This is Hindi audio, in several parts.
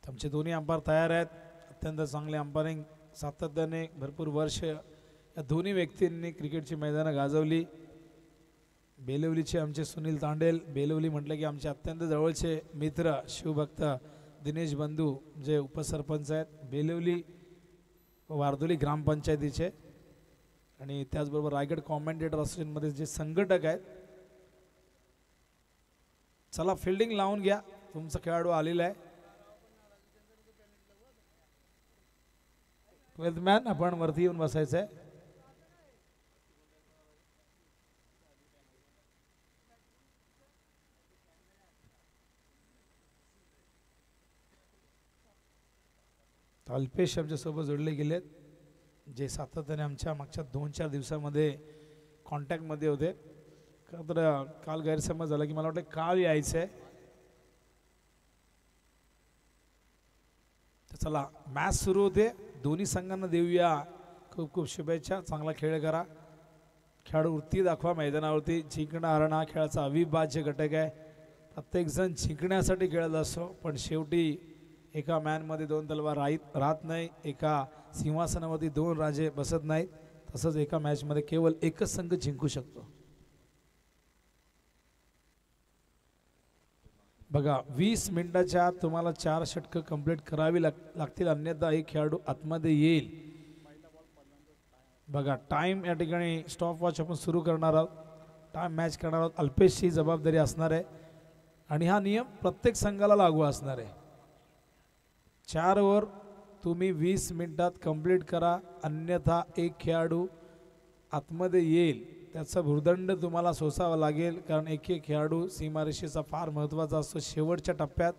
आमचे दोन्ही अंपायर तयार आहेत. अत्यंत चांगले अंपायरिंग सातत्याने भरपूर वर्ष या दोन्ही व्यक्तींनी क्रिकेटची मैदानं गाजवली. बेलवलीचे आमचे सुनील तांडेल, बेलवली म्हटलं की आमचे अत्यंत जवळचे मित्र शिवभक्त दिनेश बंधू जे उपसरपंच आहेत बेलवली वारदोली ग्रामपंचायतीचे, आणि त्याचबरोबर रायगड कॉमेंटेटर असोसिएशनमध्ये जे संघटक आहेत. चला फिल्डिंग लावून घ्या, तुमचा खेळाडू आलेला आहे. 12th मॅन आपण वरती येऊन बसायचं आहे. अल्पेश आमच्यासोबत जोडले गेलेत, जे सातत्याने आमच्या मागच्या 2-4 दिवसामध्ये कॉन्टॅक्टमध्ये होते. तर काल गैरसमज झाला की मला वाटलं काल यायचं आहे. चला मॅच सुरू होते. दोन्ही संघांना देऊया खूप खूप शुभेच्छा. चांगला खेळ करा, खेळाडू वृत्ती दाखवा मैदानावरती. जिंकणं हरणं हा खेळाचा अविभाज्य घटक आहे. प्रत्येकजण जिंकण्यासाठी खेळत असतो, पण शेवटी एका मॅनमध्ये 2 तलवार राहत नाही, एका सिंहासनावरती 2 राजे बसत नाहीत. तसंच एका मॅचमध्ये केवळ एकच संघ जिंकू शकतो. बघा 20 मिनिटाच्या आत तुम्हाला 4 षटकं कंप्लीट करावी लागतील, अन्यथा एक खेळाडू आतमध्ये येईल. बघा टाइम या ठिकाणी स्टॉप वॉच आपण सुरू करणार आहोत, टाइम मॅच करणार आहोत. अल्पेशची जबाबदारी असणार आहे आणि हा नियम प्रत्येक संघाला लागू असणार आहे. 4 ओव्हर तुम्ही 20 मिनिटात कंप्लीट करा, अन्यथा एक खेळाडू आतमध्ये येईल. त्याचा भुर्दंड तुम्हाला सोसावा लागेल, कारण एक खेळाडू सीमारेषेचा फार महत्त्वाचा असतो. शेवटच्या टप्प्यात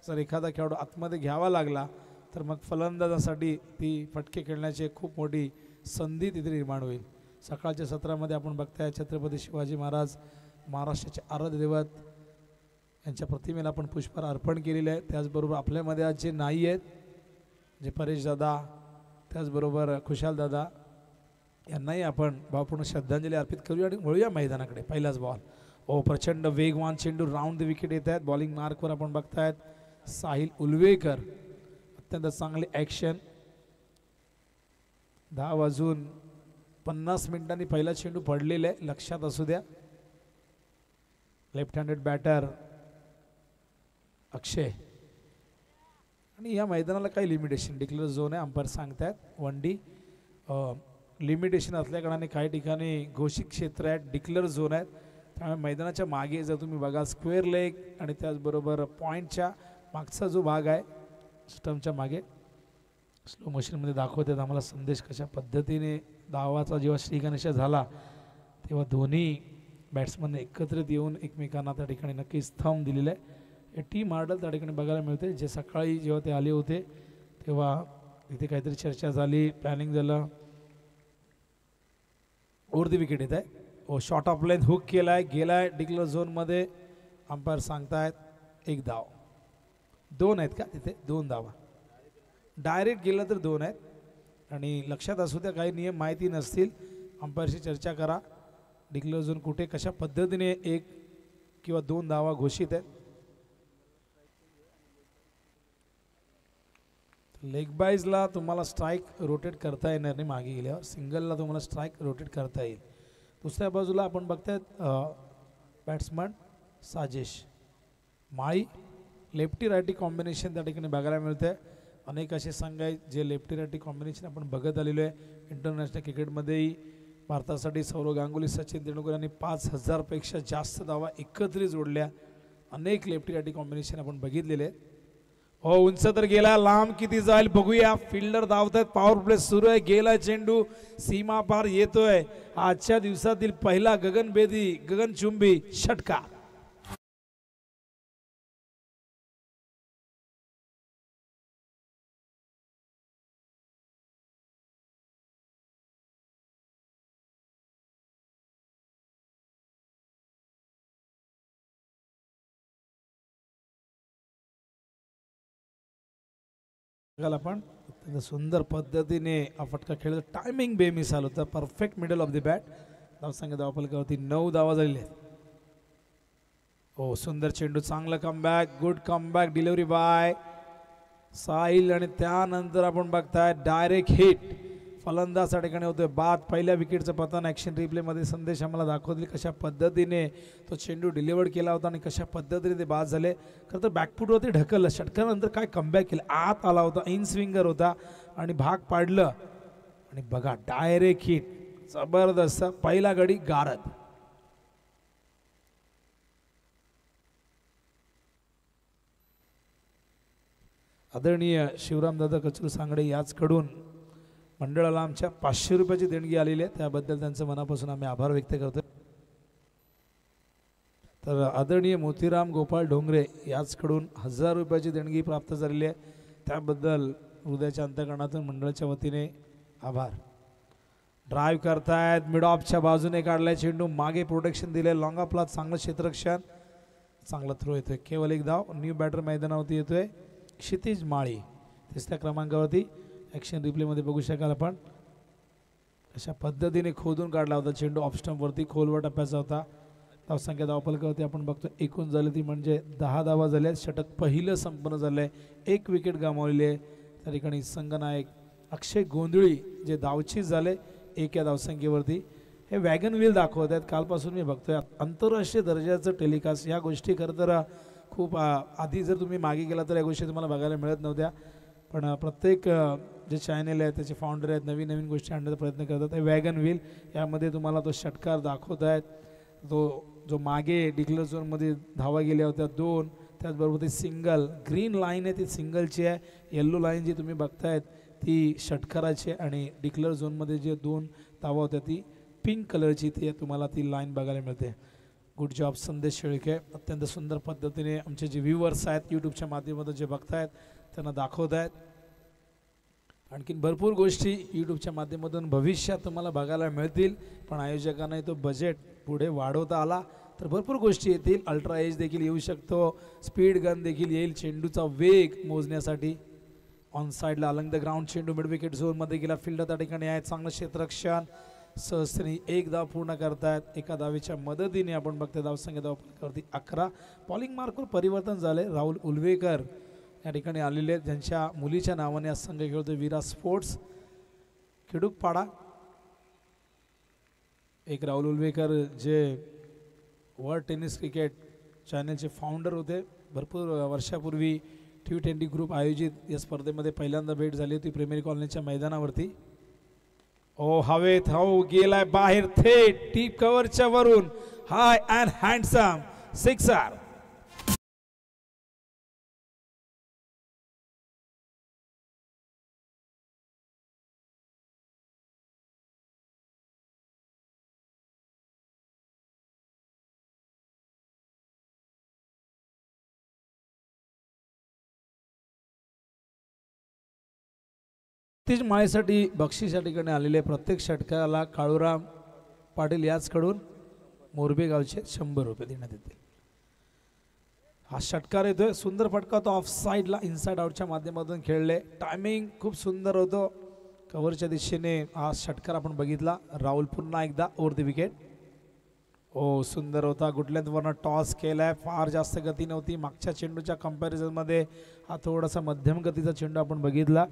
जर एखादा खेळाडू आतमध्ये घ्यावा लागला तर मग फलंदाजासाठी ती फटके खेळण्याची खूप मोठी संधी तिथे निर्माण होईल. सकाळच्या सत्रामध्ये आपण बघताय छत्रपती शिवाजी महाराज महाराष्ट्राचे आराध्य दैवत यांच्या प्रतिमेला आपण पुष्पहार अर्पण केलेले आहे. त्याचबरोबर आपल्यामध्ये आज जे नाही आहेत, जे परेश दादा त्याचबरोबर खुशाल दादा यांनाही आपण भावपूर्ण श्रद्धांजली अर्पित करूया आणि वळूया मैदानाकडे. पहिलाच बॉल, ओ प्रचंड वेगवान चेंडू राऊंड द विकेट येत आहेत. बॉलिंग मार्कवर आपण बघतायत साहिल उलवेकर, अत्यंत चांगली ॲक्शन. 10 वाजून 50 मिनिटांनी पहिला चेंडू पडलेला आहे, लक्षात असू द्या. लेफ्ट हँडेड बॅटर अक्षय, आणि या मैदानाला काही लिमिटेशन डिक्लेअर झोन आहे, अंपायर सांगतायत 1D लिमिटेशन असल्याकारणाने काही ठिकाणी घोषित क्षेत्र आहेत, डिक्लेअर झोन आहेत. त्यामुळे मैदानाच्या मागे जर तुम्ही बघा स्क्वेअर लेग आणि त्याचबरोबर पॉईंटच्या मागचा जो भाग आहे स्टंपच्या मागे स्लो मोशनमध्ये दाखवतात आम्हाला संदेश कशा पद्धतीने धावाचा जेव्हा श्रीगणेशा झाला तेव्हा दोन्ही बॅट्समन एकत्रित येऊन एकमेकांना त्या ठिकाणी नक्कीच थंब दिलेलं आहे. हे टीम मॉडेल त्या ठिकाणी बघायला मिळते. जे सकाळी जेव्हा ते आले होते तेव्हा तिथे काहीतरी चर्चा झाली, प्लॅनिंग झालं. ओव्हर द विकेट येत आहे, ओ शॉर्ट ऑफ लेंथ हुक केला आहे, गेला आहे डिक्लेअर झोनमध्ये. अंपायर सांगतायत 1 धाव. 2 आहेत का तिथे, 2 धावा. डायरेक्ट गेलं तर 2 आहेत. आणि लक्षात असू द्या काही नियम माहिती नसतील, अंपायरशी चर्चा करा. डिक्लेअर झोन कुठे कशा पद्धतीने 1 किंवा 2 धावा घोषित आहेत. लेग बाईजला तुम्हाला स्ट्राईक रोटेट करता येणार नाही मागे गेल्यावर, सिंगलला तुम्हाला स्ट्राईक रोटेट करता येईल. दुसऱ्या बाजूला आपण बघतायत बॅट्समन साजेश माळी, लेफ्टी रायटी कॉम्बिनेशन त्या ठिकाणी बघायला मिळतं आहे. अनेक असे संघ आहेत जे लेफ्टी रायटी कॉम्बिनेशन आपण बघत आलेलो आहे. इंटरनॅशनल क्रिकेटमध्येही भारतासाठी सौरव गांगुली सचिन तेंडुलकर यांनी 5000पेक्षा जास्त धावा एकत्रित जोडल्या. अनेक लेफ्टी रायटी कॉम्बिनेशन आपण बघितलेले आहेत. हो उंच तर गेला, लांब किती जाईल बघूया. फिल्डर धावतात, पॉवर प्ले सुरू आहे, गेला चेंडू सीमा पार येतोय. आजच्या दिवसातील पहिला गगनभेदी गगनचुंबी षटकार. आपण सुंदर पद्धतीने हा फटका खेळला, टायमिंग बेमिसाल होता, perfect middle of the bat. धावसंख्या धावफलकावरती 9 धावा झालेल्या आहेत. हो सुंदर चेंडू, चांगला comeback, good comeback delivery by Sahil आणि त्यानंतर आपण बघताय डायरेक्ट हिट फलंदाज त्या ठिकाणी होतोय बाद. पहिल्या विकेटचं पतन ॲक्शन रिप्लेमध्ये संदेश आम्हाला दाखवतील कशा पद्धतीने तो चेंडू डिलिव्हर्ड केला होता आणि कशा पद्धतीने ते बाद झाले. खरं तर बॅकफूटवरती ढकललं, षटकानंतर काय कमबॅक केलं, आत आला होता, इन स्विंगर होता आणि भाग पाडलं. आणि बघा डायरेक्ट हिट, जबरदस्त पहिला गडी गारद. आदरणीय शिवरामदादा कचरू सांगडे याचकडून मंडळाला आमच्या 500 रुपयाची देणगी आलेली आहे, त्याबद्दल त्यांचं मनापासून आम्ही आभार व्यक्त करतो. तर आदरणीय मोतीराम गोपाळ ढोंगरे याचकडून 1000 रुपयाची देणगी प्राप्त झालेली आहे, त्याबद्दल हृदयाच्या अंतःकरणातून मंडळाच्या वतीने आभार. ड्राईव्ह करतायत, मिड ऑफच्या बाजूने काढलाय चेंडू, मागे प्रोटेक्शन दिले, लॉंग ऑफला चांगलं क्षेत्ररक्षण, चांगला थ्रो येतोय, केवळ एक धाव. न्यू बॅटर मैदानावरती येतोय क्षितिज माळी, तिसऱ्या क्रमांकावरती. ॲक्शन रिप्लेमध्ये बघू शकाल आपण अशा पद्धतीने खोदून काढला होता चेंडू, ऑफ स्टंपवरती खोलवर टप्प्याचा होता. धावसंख्या धावपलकावरती आपण बघतो एकूण झाली ती म्हणजे 10 धावा झाल्या. षटक पहिलं संपन्न झालं आहे, 1 विकेट गमावलेली आहे. त्या ठिकाणी संघनायक अक्षय गोंधळी जे धावचीत झाले 1 या धावसंख्येवरती. हे वॅगन व्हील दाखवत आहेत, कालपासून मी बघतोय आंतरराष्ट्रीय दर्जाचं टेलिकास्ट. या गोष्टी खरं तर खूप आधी जर तुम्ही मागे गेला तर या गोष्टी तुम्हाला बघायला मिळत नव्हत्या, पण प्रत्येक जे चॅनेल आहे त्याचे फाउंडर आहेत, नवीन नवीन गोष्टी आणण्याचा प्रयत्न करतात. हे वॅगन व्हील यामध्ये तुम्हाला तो षटकार दाखवत आहेत, तो जो मागे डिक्लेअर झोनमध्ये धावा गेल्या होत्या 2, त्याचबरोबर ती सिंगल ग्रीन लाईन आहे ती सिंगलची आहे, येल्लो लाईन जी तुम्ही बघतायत ती षटकाराची आहे, आणि डिक्लेअर झोनमध्ये जे 2 धावा होत्या ती पिंक कलरची, ती तुम्हाला ती लाईन बघायला मिळते. गुड जॉब संदेश शेळके, अत्यंत सुंदर पद्धतीने आमचे जे व्ह्यूवर्स आहेत यूट्यूबच्या माध्यमातून जे बघतायत त्यांना दाखवत आहेत. आणखीन भरपूर गोष्टी यूट्यूबच्या माध्यमातून भविष्यात तुम्हाला बघायला मिळतील, पण आयोजकांना तो बजेट पुढे वाढवता आला तर भरपूर गोष्टी येतील. अल्ट्रा एज देखील येऊ शकतो, स्पीड गन देखील येईल चेंडूचा वेग मोजण्यासाठी. ऑन साईडला अलंग द ग्राउंड चेंडू मिड विकेट झोनमध्ये गेला, फिल्डर त्या ठिकाणी आहे, चांगलं क्षेत्ररक्षण, सहस्त्री 1 धाव पूर्ण करतायत. एका धावेच्या मदतीने आपण बघतोय धावसंख्या धावपलकावरती 11. बॉलिंग मार्कवर परिवर्तन झाले, राहुल उलवेकर या ठिकाणी आलेले आहेत, ज्यांच्या मुलीच्या नावाने आज संघ खेळतोय विरा स्पोर्ट्स खिडूकपाडा. एक राहुल उलवेकर जे वर्ल्ड टेनिस क्रिकेट चॅनलचे फाउंडर होते, भरपूर वर्षापूर्वी T20 ग्रुप आयोजित या स्पर्धेमध्ये पहिल्यांदा भेट झाली होती प्रेमियर कॉलनीच्या मैदानावरती. ओ हवेत हो गेलाय बाहेर थेट डीप कव्हरच्या वरून, हाय अँड हँडसम सिक्सर. माळेसाठी बक्षीस या ठिकाणी आलेले, प्रत्येक षटकाला काळूराम पाटील याचकडून मोरबे गावचे 100 रुपये देण्यात येतील. हा षटकार येतोय, सुंदर फटका तो ऑफ साईडला इनसाइड आउटच्या माध्यमातून खेळले, टायमिंग खूप सुंदर होतं, कव्हरच्या दिशेने हा षटकार आपण बघितला. राहुल पुन्हा एकदा ओव्हर द विकेट. ओ सुंदर होता, गुडलेंथवरनं टॉस केलाय, फार जास्त गती नव्हती मागच्या चेंडूच्या कंपॅरिझनमध्ये, हा थोडासा मध्यम गतीचा चेंडू आपण बघितला.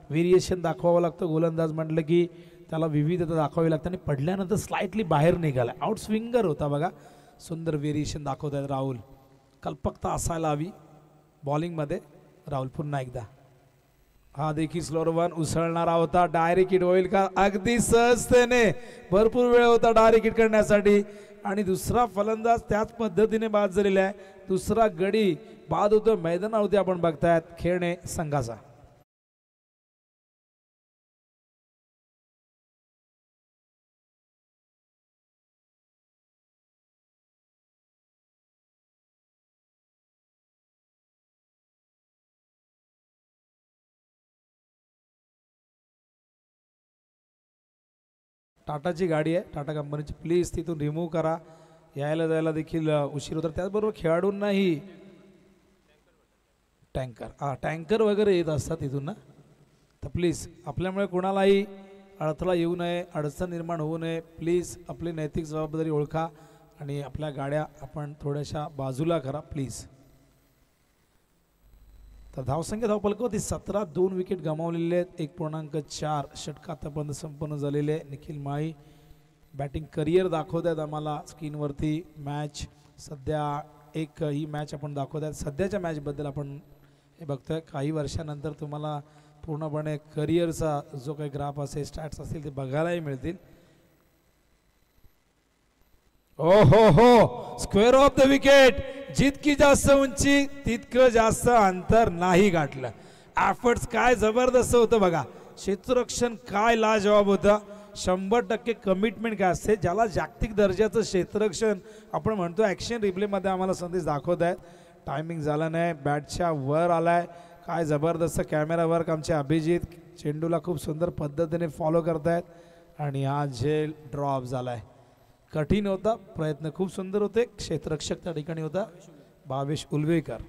व्हेरिएशन दाखवावं लागतं, गोलंदाज म्हटलं की त्याला विविधता दाखवावी लागते, आणि पडल्यानंतर स्लाइटली बाहेर निघाला, आउट स्विंगर होता बघा. सुंदर व्हेरिएशन दाखवत आहेत राहुल, कल्पकता असायला हवी बॉलिंगमध्ये. राहुल पुन्हा एकदा, हा देखील स्लोअर वन उसळणारा होता, डायरेक्ट हिट होईल का? अगदी सहजतेने, भरपूर वेळ होता डायरेक्ट हिट करण्यासाठी, आणि दुसरा फलंदाज त्याच पद्धतीने बाद झालेला आहे. दुसरा गडी बाद होतो मैदानावरती आपण बघतायत खेळणे संघाचा. टाटाची गाडी आहे, टाटा कंपनीची, प्लीज तिथून रिमूव्ह करा, यायला जायला देखील उशीर होता. त्याचबरोबर खेळाडूंनाही टँकर वगैरे येत असतात तिथून ना, तर प्लीज आपल्यामुळे कोणालाही अडथळा येऊ नये, अडचण निर्माण होऊ नये. प्लीज आपली नैतिक जबाबदारी ओळखा आणि आपल्या गाड्या आपण थोड्याशा बाजूला करा प्लीज. तर धावसंख्या धावपलकावरती 17, 2 विकेट गमावलेले आहेत. 1.4 षटक आतापर्यंत संपन्न झालेले आहे. निखिल माळी बॅटिंग करिअर दाखवत आहेत आम्हाला स्क्रीनवरती. मॅच सध्या एक ही मॅच आपण दाखवत आहेत. सध्याच्या मॅचबद्दल आपण हे बघतोय. काही वर्षानंतर तुम्हाला पूर्णपणे करिअरचा जो काही ग्राफ असेल, स्टॅट्स असतील ते बघायलाही मिळतील. ओ हो स्क्वेअर ऑफ द विकेट. जितकी जास्त उंची तितकं जास्त अंतर नाही गाठलं. एफर्ट्स काय जबरदस्त होतं बघा. क्षेत्ररक्षण काय लाजवाब होतं. 100% कमिटमेंट काय असते. ज्याला जागतिक दर्जाचं क्षेत्ररक्षण आपण म्हणतो. ॲक्शन रिप्लेमध्ये आम्हाला संदेश दाखवत आहेत. टायमिंग झाला नाही. बॅटच्या वर आलाय. काय जबरदस्त कॅमेरा वर्क आमचे अभिजित. चेंडूला खूप सुंदर पद्धतीने फॉलो करतायत आणि हा झेल ड्रॉप झालाय. कठीण होता. प्रयत्न खूप सुंदर होते. क्षेत्ररक्षक त्या ठिकाणी होता भावेश उलवेकर.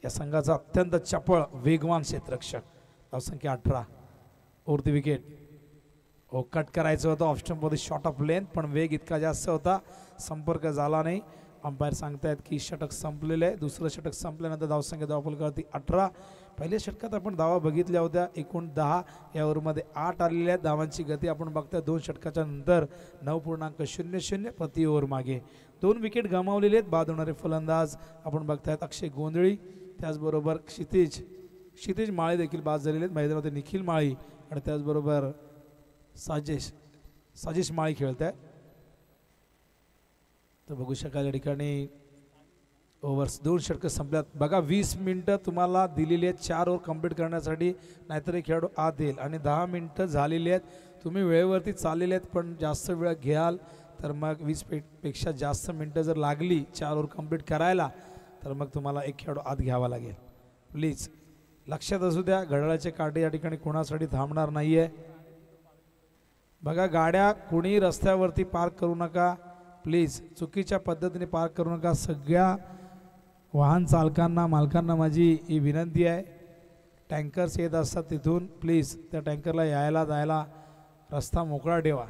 या संघाचा अत्यंत चपळ वेगवान क्षेत्ररक्षक. धावसंख्या 18. उरती विकेट. कट करायचं होतं ऑप्शनमध्ये शॉर्ट ऑफ लेंथ, पण वेग इतका जास्त होता, संपर्क झाला नाही. अंपायर सांगतायत की षटक संपलेलं आहे. दुसरं षटक संपल्यानंतर धावसंख्या धावपलकावरती 18. पहिल्या षटकात आपण धावा बघितल्या होत्या. एकूण 10. या ओव्हरमध्ये 8 आलेल्या आहेत. धावांची गती आपण बघतोय 2 षटकाच्या नंतर 9.00 प्रति ओव्हर मागे. 2 विकेट गमावलेले आहेत. बाद होणारे फलंदाज आपण बघतायत अक्षय गोंधळी. त्याचबरोबर क्षितिज माळी देखील बाद झालेले आहेत. मैदानामध्ये निखिल माळी आणि त्याचबरोबर साजिश माळी खेळत आहेत. तर बघू शकाल या ठिकाणी ओव्हर्स 2 षटकं संपल्यात. बघा 20 मिनटं तुम्हाला दिलेली आहेत 4 ओव्हर कंप्लीट करण्यासाठी. नाहीतर एक खेळाडू आत येईल आणि 10 मिनटं झालेली आहेत. तुम्ही वेळेवरती चाललेले आहेत, पण जास्त वेळ घ्याल तर मग 20 पेक्षा जास्त मिनटं जर लागली 4 ओव्हर कंप्लीट करायला तर मग तुम्हाला एक खेळाडू आत घ्यावा लागेल. प्लीज लक्षात असू द्या. घड्याळाचे काटे या ठिकाणी कोणासाठी थांबणार नाही आहे. बघा गाड्या कुणी रस्त्यावरती पार्क करू नका. प्लीज चुकीच्या पद्धतीने पार्क करू नका. सगळ्या वाहन चालकांना मालकांना माझी ही विनंती आहे. टँकर्स येत असतात तिथून, प्लीज त्या टँकरला यायला जायला रस्ता मोकळा ठेवा.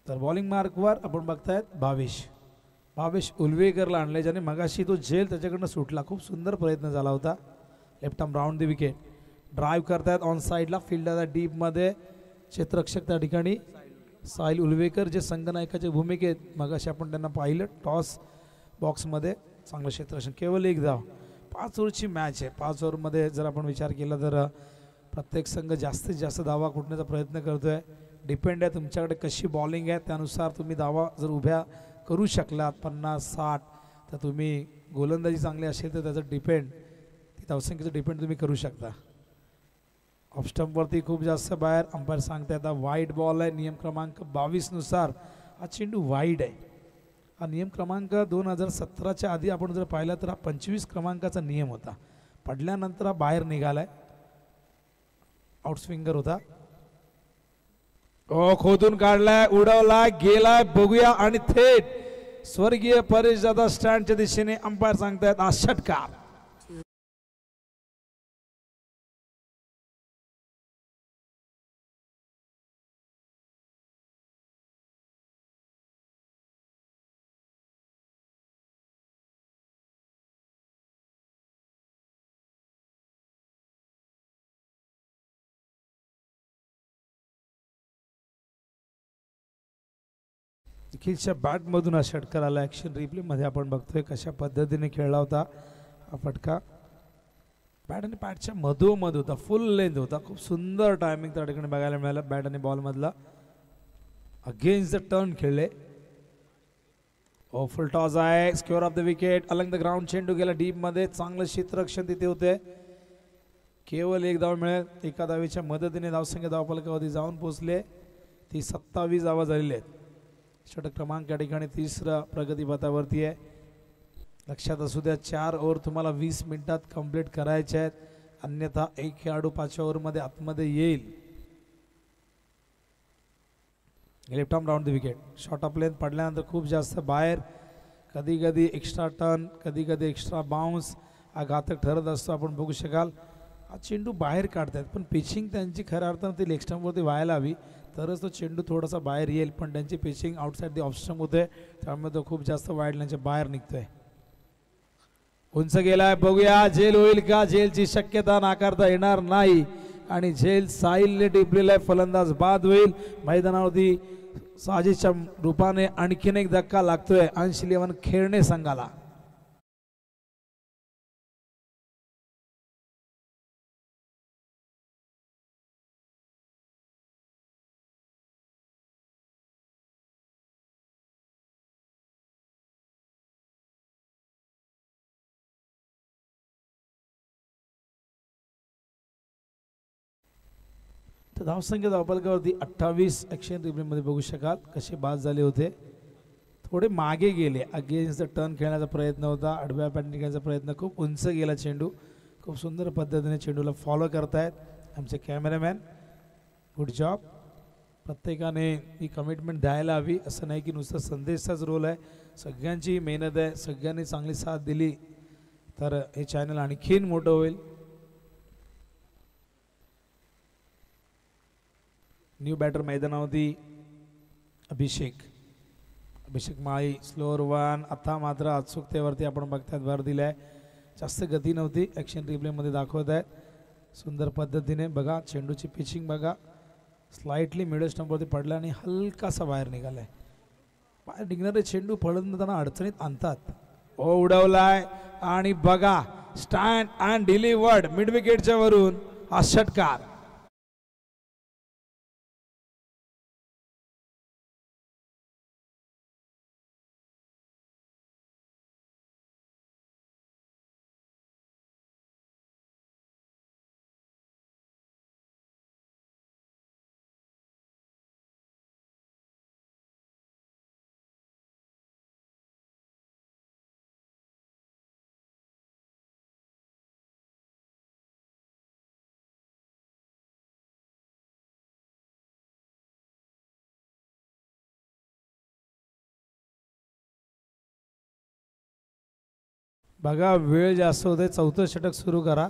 तर बॉलिंग मार्कवर आपण बघतायत भावेश उलवेकरला आणले, ज्याने मगाशी तो झेल त्याच्याकडनं सुटला. खूप सुंदर प्रयत्न झाला होता. Left arm round the wicket. Drive करतायत ऑन साईडला. फील्डर डीपमध्ये. क्षेत्ररक्षक त्या ठिकाणी साहिल उलवेकर, जे संघनायकाच्या भूमिकेत मगाशी आपण त्यांना पाहिलं. टॉस बॉक्समध्ये चांगलं क्षेत्ररक्षण. केवळ 1 धाव. 5 ओव्हरची मॅच आहे. 5 ओव्हरमध्ये जर आपण विचार केला तर प्रत्येक संघ जास्तीत जास्त धावा कुटण्याचा प्रयत्न करतोय. डिपेंड आहे तुमच्याकडे कशी बॉलिंग आहे, त्यानुसार तुम्ही धावा जर उभ्या करू शकलात 50-60 तर तुम्ही, गोलंदाजी चांगली असेल तर त्याचं डिपेंड, ती धावसंख्येचं डिपेंड तुम्ही करू शकता. ऑफ स्टंपवरती खूप जास्त बाहेर. अंपायर सांगता येतात वाईड बॉल आहे. नियम क्रमांक 22 नुसार हा चेंडू वाईड आहे. हा नियम क्रमांक 2017च्या आधी आपण जर पाहिला तर हा 25 क्रमांकाचा नियम होता. पडल्यानंतर हा बाहेर निघालाय. आउटस्विंगर होता. खोदून काढलाय, उडवलाय, गेलाय. बघूया आणि थेट स्वर्गीय परेश दादा स्टँडच्या दिशेने. अंपायर सांगतायत हा षटकार. निखिलच्या बॅटमधून हा षटकार आला. ॲक्शन रिप्लेमध्ये आपण बघतोय कशा पद्धतीने खेळला होता हा फटका. बॅट आणि पॅटच्या मधोमध होता. फुल लेंथ होता. खूप सुंदर टायमिंग त्या ठिकाणी बघायला मिळालं. बॅट आणि बॉलमधला अगेन्स्ट द टर्न खेळले. फुल टॉस आहे. Square of the wicket. Alang the ground. चेंडू गेला डीपमध्ये. चांगलं क्षेत्ररक्षण तिथे होते. केवळ 1 धाव मिळेल. एका धावेच्या मदतीने धावसंख्या धावपलकावरती जाऊन पोहोचले. ती 27 धावा झालेली आहेत. षटक क्रमांक या ठिकाणी 3रा प्रगतीपथावरती आहे. लक्षात असू द्या 4 ओव्हर तुम्हाला 20 मिनिटात कंप्लीट करायचे आहेत. अन्यथा एक खेळाडू 5व्या ओव्हरमध्ये आतमध्ये येईल. Left arm round the wicket. Short of length पडल्यानंतर खूप जास्त बाहेर. कधी कधी एक्स्ट्रा टर्न, कधी कधी एक्स्ट्रा बाउन्स हा घातक ठरत असतो. आपण बघू शकाल हा चेंडू बाहेर काढतायत, पण पिचिंग त्यांची खऱ्या अर्थानं ती लेग स्टंपवरती व्हायला हवी तरच तो चेंडू थोडासा बाहेर येईल. पण त्यांची pitching outside the off stump होते, त्यामुळे तो खूप जास्त वाईड लाईनच्या बाहेर निघतोय. उंच गेलाय, बघूया झेल होईल का. झेलची शक्यता नाकारता येणार नाही आणि झेल साहिलने टिपलेला आहे. फलंदाज बाद होईल. मैदानावरती साजिदच्या रूपाने आणखीन एक धक्का लागतोय अंश 11 खेळणे संघाला. तर धावसंख्या धावफलकावरती 28 ॲक्शन रिप्लेमध्ये बघू शकाल कसे बाद झाले होते. थोडे मागे गेले. अगेन्स्ट टर्न खेळण्याचा प्रयत्न होता, आडव्या पॅटर्न खेळण्याचा प्रयत्न. खूप उंच गेला चेंडू. खूप सुंदर पद्धतीने चेंडूला फॉलो करतायत आमचे कॅमेरामॅन. Good job. प्रत्येकाने ही कमिटमेंट द्यायला हवी. असं नाही की नुसतं संदेशाचाच रोल आहे. सगळ्यांची मेहनत आहे. सगळ्यांनी चांगली साथ दिली तर हे चॅनल आणखीन मोठं होईल. न्यू बॅटर मैदानावरती अभिषेक माळी. Slower one. आता मात्र अचूकतेवरती आपण बघतायत भर दिलाय. जास्त गती नव्हती. ॲक्शन रिप्लेमध्ये दाखवत आहेत सुंदर पद्धतीने. बघा चेंडूची पिचिंग बघा. स्लाइटली मिडल स्टंपवरती पडला आणि हलकासा बाहेर निघालाय. बाहेर निघणारे चेंडू फलंदाजांना अडचणीत आणतात. ओ उडवलाय आणि बघा स्टँड अँड डिलिव्हर्ड मिड विकेटच्या वरून हा षटकार. बघा वेळ जास्त होते. चौथं षटक सुरू करा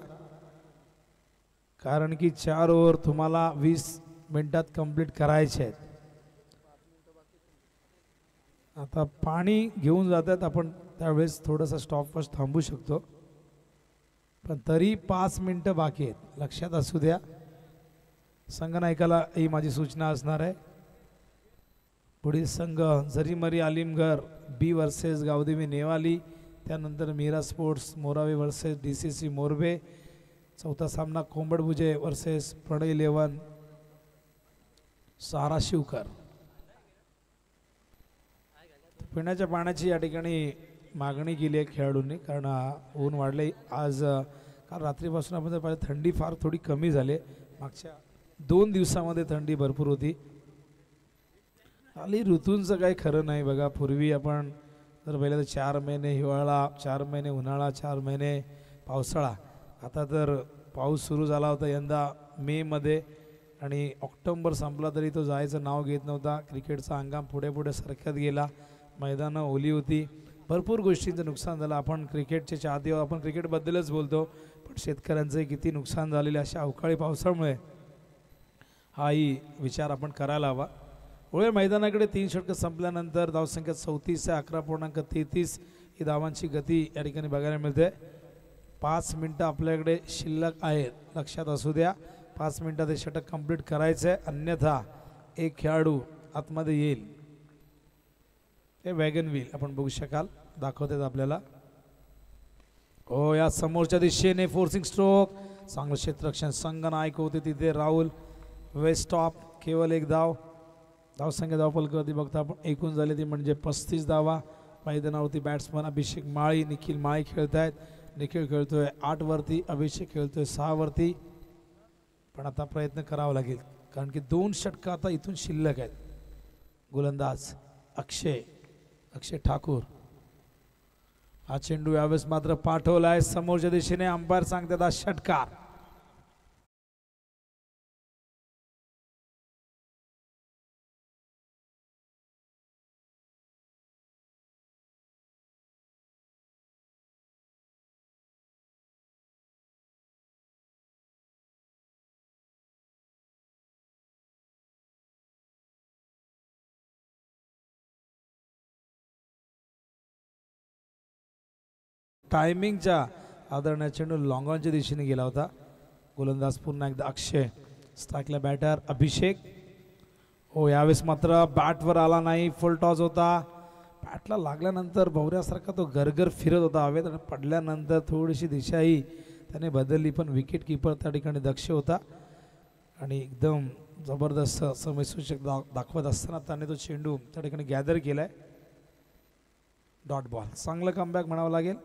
कारण की 4 ओव्हर तुम्हाला 20 मिनिटात कंप्लीट करायचे आहेत. आता पाणी घेऊन जातात आपण त्यावेळेस थोडासा स्टॉपवॉच थांबू शकतो पण तरी 5 मिनिटं बाकी आहेत. लक्षात असू द्या. संघनायकाला ही माझी सूचना असणार आहे. पुढील संघ जरीमरी आलिमगर बी वर्सेस गावदेवी नेवाली. त्यानंतर Meera sports Morave versus DCC Morbe. चौथा सामना कोंबडभुजे वर्सेस प्रणय 11 सारा शिवकर. पिण्याच्या पाण्याची या ठिकाणी मागणी केली आहे खेळाडूंनी कारण ऊन वाढले आज. काल रात्रीपासून आपण जर पाहिलं थंडी फार थोडी कमी झाली. मागच्या 2 दिवसामध्ये थंडी भरपूर होती. हल्ली ऋतूंचं काही खरं नाही. बघा पूर्वी आपण जर पाहिलं तर 4 महिने हिवाळा, 4 महिने उन्हाळा, 4 महिने पावसाळा. आता तर पाऊस सुरू झाला होता यंदा मेमध्ये आणि ऑक्टोबर संपला तरी तो जायचं नाव घेत नव्हता. क्रिकेटचा हंगाम पुढे पुढे सरकत गेला. मैदानं ओली होती. भरपूर गोष्टींचं नुकसान झालं. आपण क्रिकेटचे चाहते आहोत, आपण क्रिकेटबद्दलच बोलतो पण शेतकऱ्यांचं किती नुकसान झालेले अशा अवकाळी पावसामुळे हाही विचार आपण करायला हवा. होय मैदानाकडे 3 षटकं संपल्यानंतर धावसंख्या 34 आहे. 11.33 ही धावांची गती या ठिकाणी बघायला मिळते. 5 मिनटं आपल्याकडे शिल्लक आहेत. लक्षात असू द्या 5 मिनटात हे षटक कंप्लीट करायचं आहे. अन्यथा एक खेळाडू आतमध्ये येईल. हे वॅगन व्हील आपण बघू शकाल दाखवतात आपल्याला. हो या समोरच्या दिशेने फोर्सिंग स्ट्रोक. चांगलं क्षेत्ररक्षण. संघनायक होते तिथे राहुल वेस्टॉप. केवळ एक धाव. धावसंख्या धावफलकावरती बघता आपण एकूण झाले ती म्हणजे 35 धावा. मैदानावरती बॅट्समन अभिषेक माळी, निखिल माळी खेळत आहेत. निखिल खेळतोय 8 वरती, अभिषेक खेळतोय 6 वरती. पण आता प्रयत्न करावा लागेल कारण की 2 षटकं आता इथून शिल्लक आहेत. गोलंदाज अक्षय ठाकूर. हा चेंडू यावेळेस मात्र पाठवलाय समोरच्या दिशेने. अंपायर सांगतात हा षटकार. टायमिंगच्या आदरण्या चेंडू लॉंग ऑनच्या दिशेने गेला होता. गोलंदाज पुन्हा एकदा अक्षय, स्ट्राईकला बॅटर अभिषेक. हो, यावेळेस मात्र बॅटवर आला नाही, फुल टॉस होता. बॅटला लागल्यानंतर भवऱ्यासारखा तो गरगर फिरत होता हवेत आणि पडल्यानंतर थोडीशी दिशाही त्याने बदलली, पण विकेट किपर त्या ठिकाणी दक्ष होता आणि एकदम जबरदस्त समयसूचक दाखवत असताना त्याने तो चेंडू त्या ठिकाणी गॅदर केलाय. डॉट बॉल, चांगलं कमबॅक म्हणावं लागेल.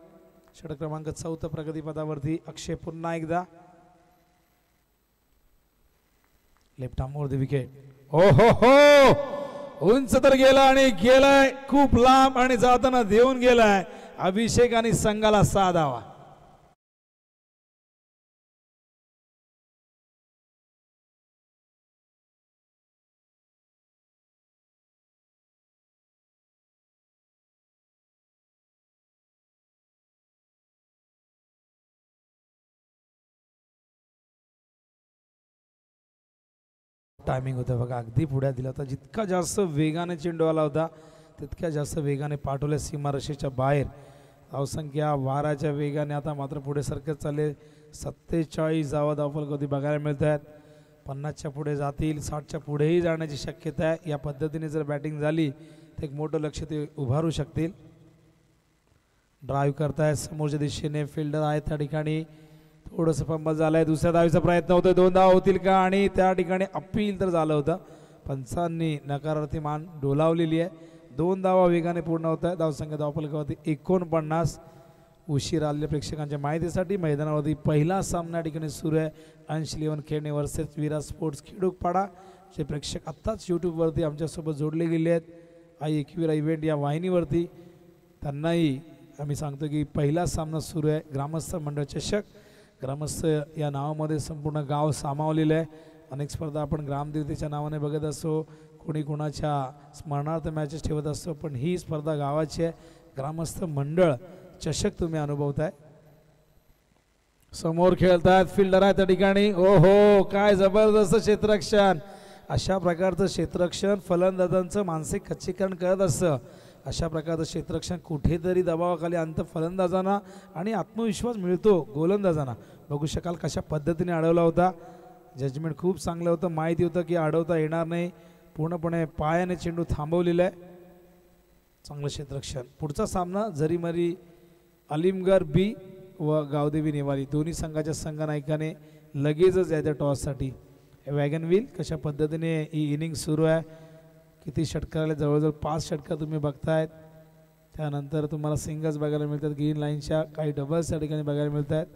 षटक क्रमांक 4 प्रगतीपथावरती अक्षय पुन्हा एकदा. Left arm were the wicket. हो हो हो, उंच तर गेला आणि गेलाय खूप लांब आणि जाताना देऊन गेलाय अभिषेक आणि संघाला 6 धावा. टायमिंग होतं बघा, अगदी पुढे दिला होता. जितका जास्त वेगाने चेंडू आला होता तितक्या जास्त वेगाने पाठवले सीमारेषेच्या बाहेर. धावसंख्या 12च्या वेगाने आता मात्र पुढे सरकत चालले. 47 धावा धावफलक बघायला मिळत आहेत. 50च्या पुढे जातील, 60च्या पुढेही जाण्याची शक्यता आहे. या पद्धतीने जर बॅटिंग झाली तर एक मोठं लक्ष ते उभारू शकतील. ड्राईव्ह करतायत समोरच्या दिशेने, फिल्डर आहे त्या ठिकाणी. थोडंसं फंबल झालंय. दुसऱ्या धावीचा प्रयत्न होतोय, 2 धावा होतील का? आणि त्या ठिकाणी अपील तर झालं होतं, पंचांनी नकारार्थी मान डोलावलेली आहे. 2 धावा वेगाने पूर्ण होत आहे. धावसंख्या धावफलकावरती 49. उशीर आलेल्या प्रेक्षकांच्या माहितीसाठी मैदानावरती पहिला सामना ठिकाणी सुरू आहे. अंश इलेव्हन खेळणे वर्सेस विराट स्पोर्ट्स खेडूपाडा. जे प्रेक्षक आत्ताच यूट्यूबवरती आमच्यासोबत जोडले गेले आहेत आई एकविरा इव्हेंट या वाहिनीवरती, त्यांनाही आम्ही सांगतो की पहिला सामना सुरू आहे. ग्रामस्थ मंडळ चषक. ग्रामस्थ या नावामध्ये संपूर्ण गाव सामावलेलं आहे. अनेक स्पर्धा आपण ग्रामदेवतेच्या नावाने बघत असतो, कोणी कोणाच्या स्मरणार्थ मॅचेस ठेवत असतो, पण ही स्पर्धा गावाची आहे. ग्रामस्थ मंडळ चषक तुम्ही अनुभवताय. समोर खेळतात, फिल्डर आहे त्या ठिकाणी. ओहो, काय जबरदस्त क्षेत्ररक्षण. अशा प्रकारचं क्षेत्ररक्षण फलंदाजांचं मानसिक खच्चीकरण करत असतं. अशा प्रकारचं क्षेत्ररक्षण कुठेतरी दबावाखाली आणतं फलंदाजांना आणि आत्मविश्वास मिळतो गोलंदाजांना. बघू शकाल कशा पद्धतीने अडवला होता. जजमेंट खूप चांगलं होतं. माहिती होतं की अडवता येणार नाही. पूर्णपणे पायाने चेंडू थांबवलेला आहे. चांगलं क्षेत्ररक्षण. पुढचा सामना जरीमरी अलिमगर बी व गावदेवी नेवारी दोन्ही संघाच्या संघनायकाने लगेचच याच्या टॉससाठी. वॅगन व्हील कशा पद्धतीने ही इनिंग सुरू आहे. किती षटकाराला जवळजवळ 5 षटकार तुम्ही बघतायत. त्यानंतर तुम्हाला सिंगल्स बघायला मिळतात, ग्रीन लाईनच्या काही डबल्स त्या ठिकाणी बघायला मिळत आहेत.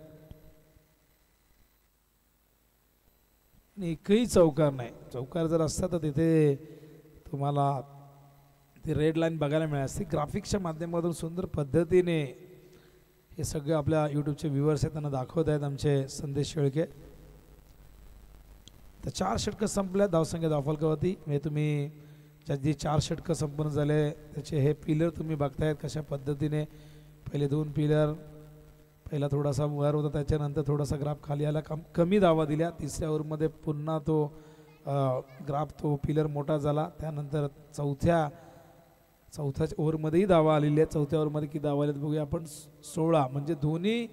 आणि एकही चौकार नाही. चौकार जर असता तर तिथे तुम्हाला ती रेड लाईन बघायला मिळाली असती. ग्राफिक्सच्या माध्यमातून सुंदर पद्धतीने हे सगळं आपल्या यूट्यूबचे व्ह्यूअर्स आहेत त्यांना दाखवत आहेत आमचे संदेश शेळके. तर 4 षटकं संपल्या धावसंख्या धावफलकावरती. म्हणजे तुम्ही ज्या जे 4 षटकं संपन्न झाले त्याचे हे पिलर तुम्ही बघतायत कशा पद्धतीने. पहिले 2 पिलर, पहिला थोडासा वर होता, त्याच्यानंतर थोडासा ग्राफ खाली आला, कमी धावा दिल्या. 3ऱ्या ओव्हरमध्ये पुन्हा तो ग्राफ तो पिलर मोठा झाला. त्यानंतर चौथ्या ओव्हरमध्येही धावा आलेली आहेत. 4थ्या ओव्हरमध्ये किती धावा आल्यात बघूया आपण. 16. म्हणजे दोन्ही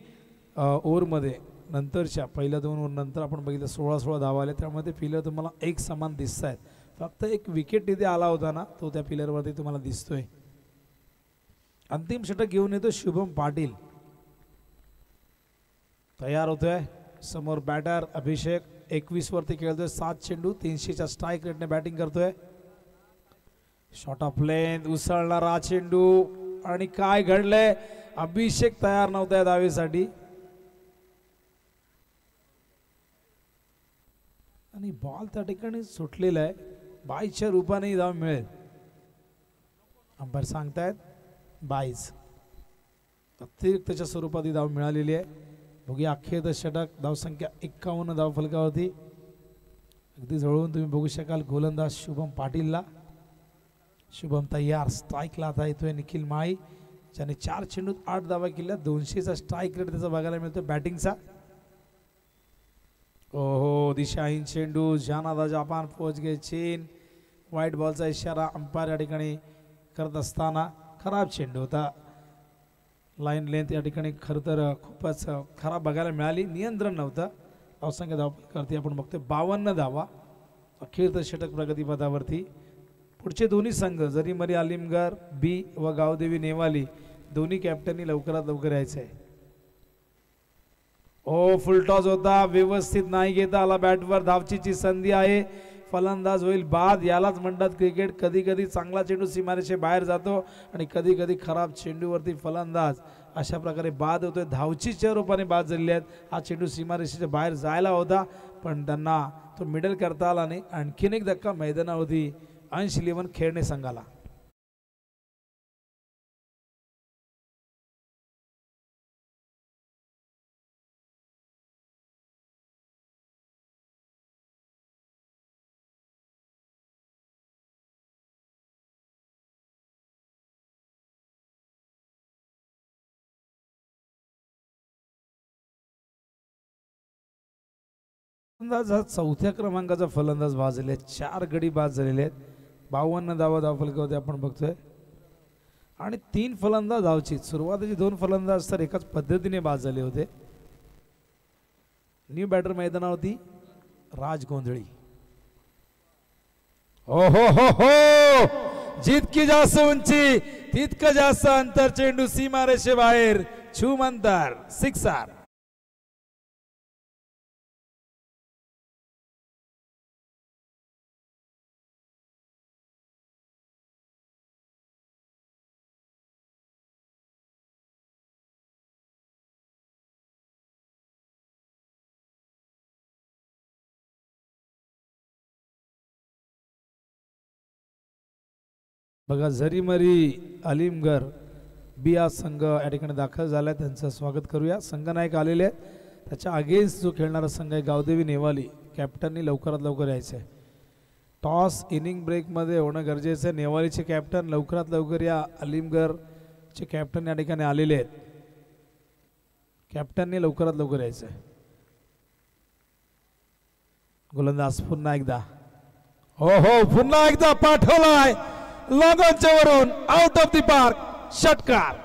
ओव्हरमध्ये नंतरच्या पहिल्या 2 ओव्हर नंतर आपण बघितलं 16 धावा आल्या. त्यामध्ये पिलर तुम्हाला एक समान दिसत आहेत. फक्त एक विकेट तिथे आला होता ना, तो त्या पिलरवरती तुम्हाला दिसतोय. अंतिम षटक घेऊन येतो शुभम पाटील. तयार होतोय. समोर बॅटर अभिषेक 21 वरती खेळतोय. 7 चेंडू 300च्या स्ट्राईक रेटने बॅटिंग करतोय. शॉट ऑफ लेंथ उसळणारा चेंडू आणि काय घडलंय, अभिषेक तयार नव्हता धावेसाठी आणि बॉल त्या ठिकाणी सुटलेला आहे. बाईच्या रूपाने धाव मिळेल अंपायर सांगतायत. 22 अतिरिक्तच्या स्वरूपात ही धाव मिळालेली आहे. बघूया अखेर षटक. धावसंख्या 51 धाव फलकावरती. अगदी जवळून तुम्ही बघू शकाल गोलंदाज शुभम पाटीलला. शुभम तयार. स्ट्राईकला आता येतोय निखिल माळी, ज्याने 4 चेंडूत 8 धावा केल्या. 200चा स्ट्राईक रेट त्याचा बघायला मिळतो बॅटिंगचा. ओहो, दिशाहीन चेंडू. जानादा जापान पोहोच गए चीन. व्हाईट बॉलचा इशारा अंपायर या ठिकाणी करत असताना खराब चेंडू होता. लाईन लेंथ या ठिकाणी खरं तर खूपच खराब बघायला मिळाली, नियंत्रण नव्हतं. धावसंख्या धावपलकावरती आपण बघतोय 52 धावा, अखेर षटक प्रगतीपथावरती. पुढचे दोन्ही संघ जरीमरी आलिमगर बी व गावदेवी नेवाली दोन्ही कॅप्टननी लवकरात लवकर यायचं आहे. ओ फुलटॉस होता, व्यवस्थित नाही घेता आला बॅटवर. धावचीची संधी आहे, फलंदाज होईल बाद. यालाच म्हणतात क्रिकेट. कधी कधी चांगला चेंडू सीमारेषे बाहेर जातो आणि कधी कधी खराब चेंडूवरती फलंदाज अशा प्रकारे बाद होतोय. धावचीच्या रूपाने बाद झालेले आहेत. हा चेंडू सीमारेषेच्या बाहेर जायला होता पण त्यांना तो मिडल करता आला नाही. आणखीन एक धक्का मैदानावरती अंश 11 खेळणे संघाला. फलंदाज हा चौथ्या क्रमांकाचा फलंदाज बाद झाले. 4 गडी बाद झालेले आहेत. 52 धावा धावफलकावरती आपण बघतोय आणि 3 फलंदाज धावची. सुरुवातीचे 2 फलंदाज तर एकाच पद्धतीने बाद झाले होते. न्यू बॅटर मैदानावरती राज गोंधळी. हो हो हो हो, जितकी जास्त उंची तितकं जास्त अंतर. चेंडू सीमारेषे बाहेर, छूम अंतर, सिक्सर. बघा जरीमरी आलिमगर बी हा संघ या ठिकाणी दाखल झाला. त्यांचं स्वागत करूया. संघनायक आलेले आहेत. त्याच्या अगेन्स्ट जो खेळणारा संघ आहे गावदेवी नेवाली, कॅप्टननी लवकरात लवकर यायचं आहे. टॉस इनिंग ब्रेकमध्ये होणं गरजेचं आहे. नेवालीचे कॅप्टन लवकरात लवकर या. आलिमगरचे कॅप्टन या ठिकाणी आलेले आहेत. कॅप्टननी लवकरात लवकर यायचं आहे. गोलंदाज पुन्हा एकदा, हो हो पुन्हा एकदा पाठवलाय लॉंगॉनच्या वरून, आउट ऑफ द पार्क, षटकार.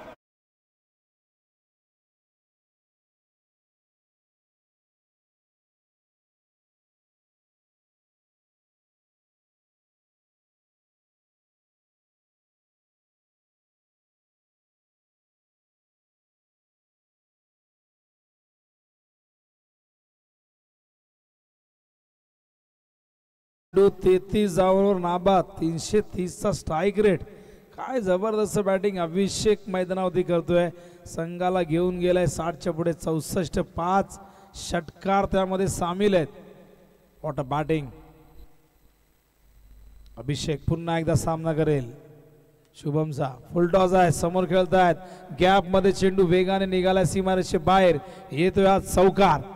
चेंडू 33 धावांवर नाबाद, 330चा स्ट्राईक रेट. काय जबरदस्त बॅटिंग अभिषेक मैदानावरती करतोय. संघाला घेऊन गेलाय 60च्या पुढे. 64, 5 षटकार त्यामध्ये सामील आहेत. What a batting. अभिषेक पुन्हा एकदा सामना करेल. शुभमचा फुलटॉस आहे, समोर खेळतायत. गॅप मध्ये चेंडू वेगाने निघालाय सीमारेषे बाहेर. येतोय आज चौकार.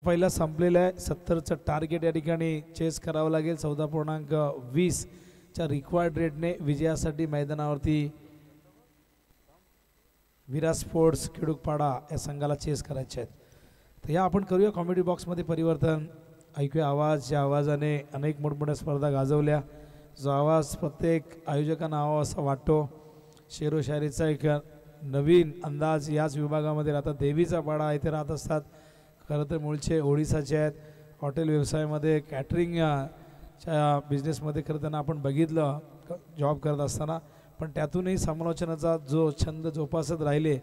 पहिला संपलेला आहे. 70चं टार्गेट या ठिकाणी चेस करावं लागेल. 14.20च्या रिक्वायर्ड रेटने विजयासाठी मैदानावरती विरा स्पोर्ट्स खिडूकपाडा या संघाला चेस करायचे आहेत. तर या आपण करूया कॉमेडी बॉक्समध्ये परिवर्तन. ऐकूया आवाज. या आवाजाने अनेक मोठमोठ्या स्पर्धा गाजवल्या. जो आवाज प्रत्येक आयोजकांना हवा असा वाटतो. शेरोशायरीचा एक नवीन अंदाज याच विभागामध्ये राहतात. देवीचा पाडा इथे राहत असतात. खरं तर मूळचे ओडिसाचे आहेत. हॉटेल व्यवसायामध्ये कॅटरिंगच्या बिझनेसमध्ये खरं त्यांना आपण बघितलं जॉब करत असताना, पण त्यातूनही समालोचनाचा जो छंद जोपासत राहिले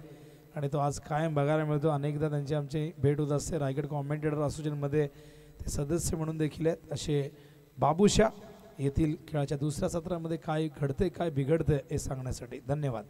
आणि तो आज कायम बघायला मिळतो. अनेकदा त्यांची आमची भेट होत असते. रायगड कॉमेंटेटर असोसिएशनमध्ये ते सदस्य म्हणून देखील आहेत. असे बाबूशा येथील खेळाच्या दुसऱ्या सत्रामध्ये काय घडते काय बिघडते हे सांगण्यासाठी. धन्यवाद.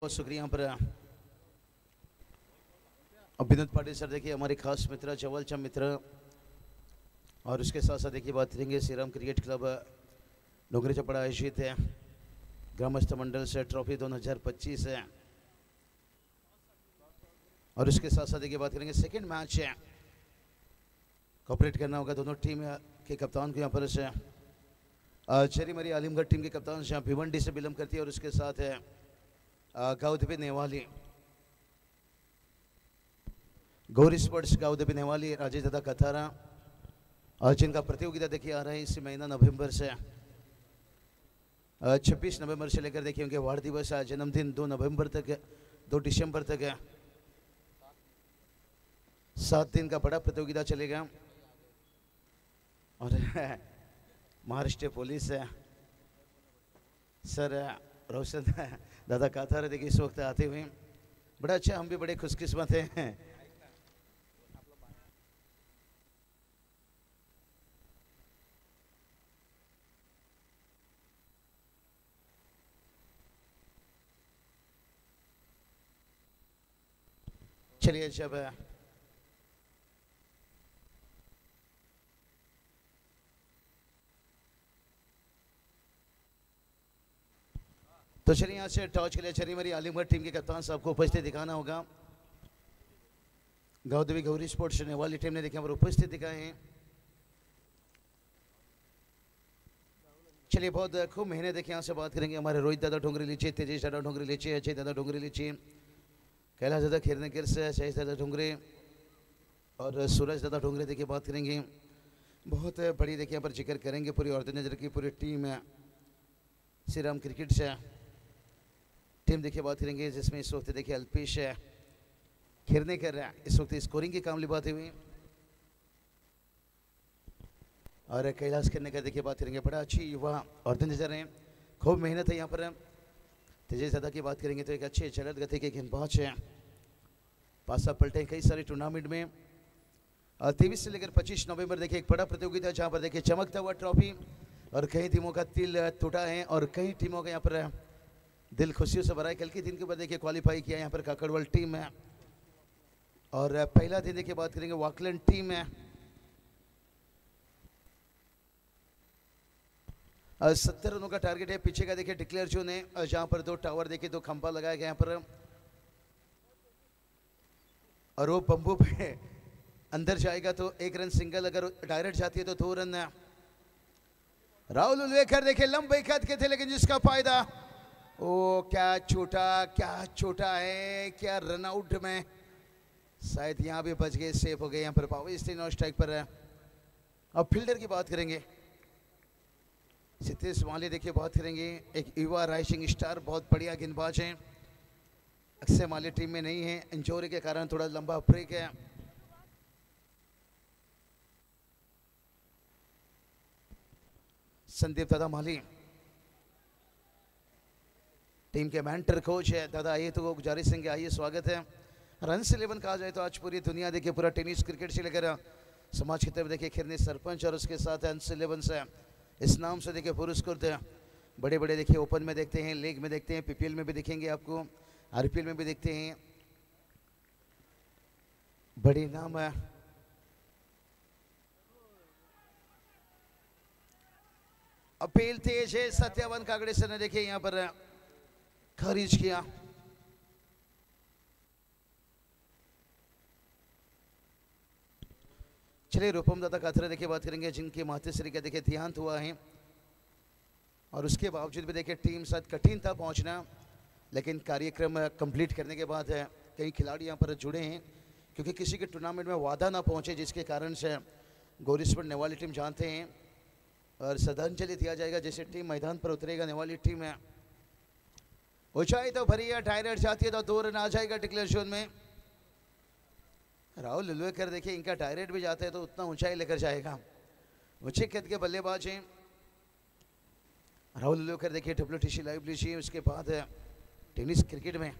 बहुत शुक्रिया यहाँ पर अभिनंदन पाटिल सर, देखिए हमारे खास मित्र चवलचा मित्र, और उसके साथ साथ देखिए बात करेंगे श्रीराम क्रिकेट क्लब डोंगरी चपड़ा आयोजित है ग्रामस्थ मंडल से ट्रॉफी 2025 है। और उसके साथ साथ देखिए बात करेंगे सेकंड मैच है, कोऑपरेट करना होगा दोनों टीम के कप्तान को यहाँ पर से चेरी मरी आलिमगढ़ टीम के कप्तान से भिवंडी से बिलोंग करती है, और उसके साथ है गाउदेवी नेवाली, गौरी स्पोर्ट्स गाउदेवी नेवाली, राजेश दादा कथारा, और जिनका प्रतियोगिता देखिए आ रहा है इसी महीना नवंबर से 26 नवंबर से लेकर देखिए उनके वार दिवस जन्मदिन 2 नवंबर तक, 2 दिसंबर तक है। 7 दिन का बड़ा प्रतियोगिता चलेगा। और महाराष्ट्र पुलिस है सर रोशन दादा काथार देखिए इस वक्त आते हुए, बड़ा अच्छा, हम भी बड़े खुशकिस्मत हैं। चलिए जब तो चलिए यहाँ से टॉस के लिए चली मेरी आलिमगढ़ टीम के कप्तान साहब को उपस्थित दिखाना होगा। गाउदेवी गौरी स्पोर्ट्स नेवाली टीम ने देखिए पर उपस्थित दिखाए हैं। चलिए बहुत खूब महीने देखिए यहाँ से बात करेंगे हमारे रोहित दादा डोंगरी लीची, तेजेश दादा डोंगरी लीची, अजय दादा डोंगरी लीची, कैलाश दादा खीरने गिर से, शहीद दादा डोंगरी और सूरज दादा डोंगरी देखिए बात करेंगे। बहुत बड़ी देखिए यहाँ पर जिक्र करेंगे पूरी ऑर्गेनाइजर की पूरी टीम है श्रीराम क्रिकेट से टीम देखिए बात करेंगे, जिसमें इस वक्त देखिए अल्पेश है खेरने कर रहा है, इस वक्त स्कोरिंग के काम बात हुई, और कैलाश करने का देखिए बात करेंगे। बड़ा अच्छी युवा ऑर्गेनाइजर हैं, खूब मेहनत है यहाँ पर। तेजेश दादा की बात करेंगे तो एक अच्छे चलत गति के गेंदबाज हैं, पासा पलटे कई सारे टूर्नामेंट में। 23 से लेकर 25 नवंबर देखिए एक बड़ा प्रतियोगिता जहाँ पर देखिए चमकता हुआ ट्रॉफी, और कई टीमों का तिल टूटा है और कई टीमों का यहाँ पर दिल खुशियों से भरा है। कल के दिन के ऊपर देखिए क्वालिफाई किया यहाँ पर काकड़वाल टीम है, और पहला दिन देखिए बात करेंगे वाकलैंड टीम है। 70 रनों का टारगेट है। पीछे का देखिए डिक्लेयर जोन है, जहाँ पर 2 टावर देखिए 2 खंभा लगाया गया यहाँ पर, और वो बम्बू पे अंदर जाएगा तो 1 रन सिंगल, अगर डायरेक्ट जाती है तो 2 रन। राहुल उल्वेकर देखिए लंबे कद के थे लेकिन जिसका फायदा, ओ क्या छोटा है, क्या रन आउट में शायद यहाँ भी बच गए, सेफ हो गए। यहाँ पर पावर स्टीन और स्ट्राइक पर है। अब फील्डर की बात करेंगे, सिद्धेश माली देखिए बात करेंगे, एक युवा राइजिंग स्टार, बहुत बढ़िया गेंदबाज हैं। अक्षय माली टीम में नहीं है, इंजरी के कारण थोड़ा लंबा ब्रेक है। संदीप दादा माली टीम के मेंटर कोच है। दादा आइए तो गुजारिश सिंह आइए, स्वागत है। रन्स 11 कहा जाए तो आज पूरी दुनिया देखिए, पूरा टेनिस क्रिकेट से लेकर समाज क्षेत्र में देखिए खिरनी सरपंच और उसके साथ रन्स 11 से इस नाम से देखिए पुरस्कृत है। बड़े बड़े देखिए ओपन में देखते हैं, लीग में देखते हैं, पीपीएल में भी देखेंगे आपको, आरपीएल में भी देखते हैं, बड़ी नाम है। अपील तेज है, सत्यावन कागड़े सर ने देखिए यहाँ पर खारिज किया। चलिए रूपम दादा काथरा देखिए बात करेंगे, जिनके मातृश्री का देखिए देहांत हुआ है और उसके बावजूद भी देखिए टीम साथ कठिन था पहुंचना, लेकिन कार्यक्रम कंप्लीट करने के बाद कई खिलाड़ी यहाँ पर जुड़े हैं, क्योंकि किसी के टूर्नामेंट में वादा ना पहुंचे जिसके कारण से गौरीश्वर नेवाली टीम जानते हैं और श्रद्धांजलि दिया जाएगा जैसे टीम मैदान पर उतरेगा। नेवाली टीम है, ऊंचाई तो भरी है, डायरेक्ट जाती है तो 2 रन आ जाएगा डिक्लेयर जोन में। राहुल उल्वेकर देखिए इनका डायरेक्ट भी जाता है तो उतना ऊंचाई लेकर जाएगा। ऊंचे कद के बल्लेबाज हैं राहुल उल्वेकर देखिए, WTC लाइव लीजिए। उसके बाद टेनिस क्रिकेट में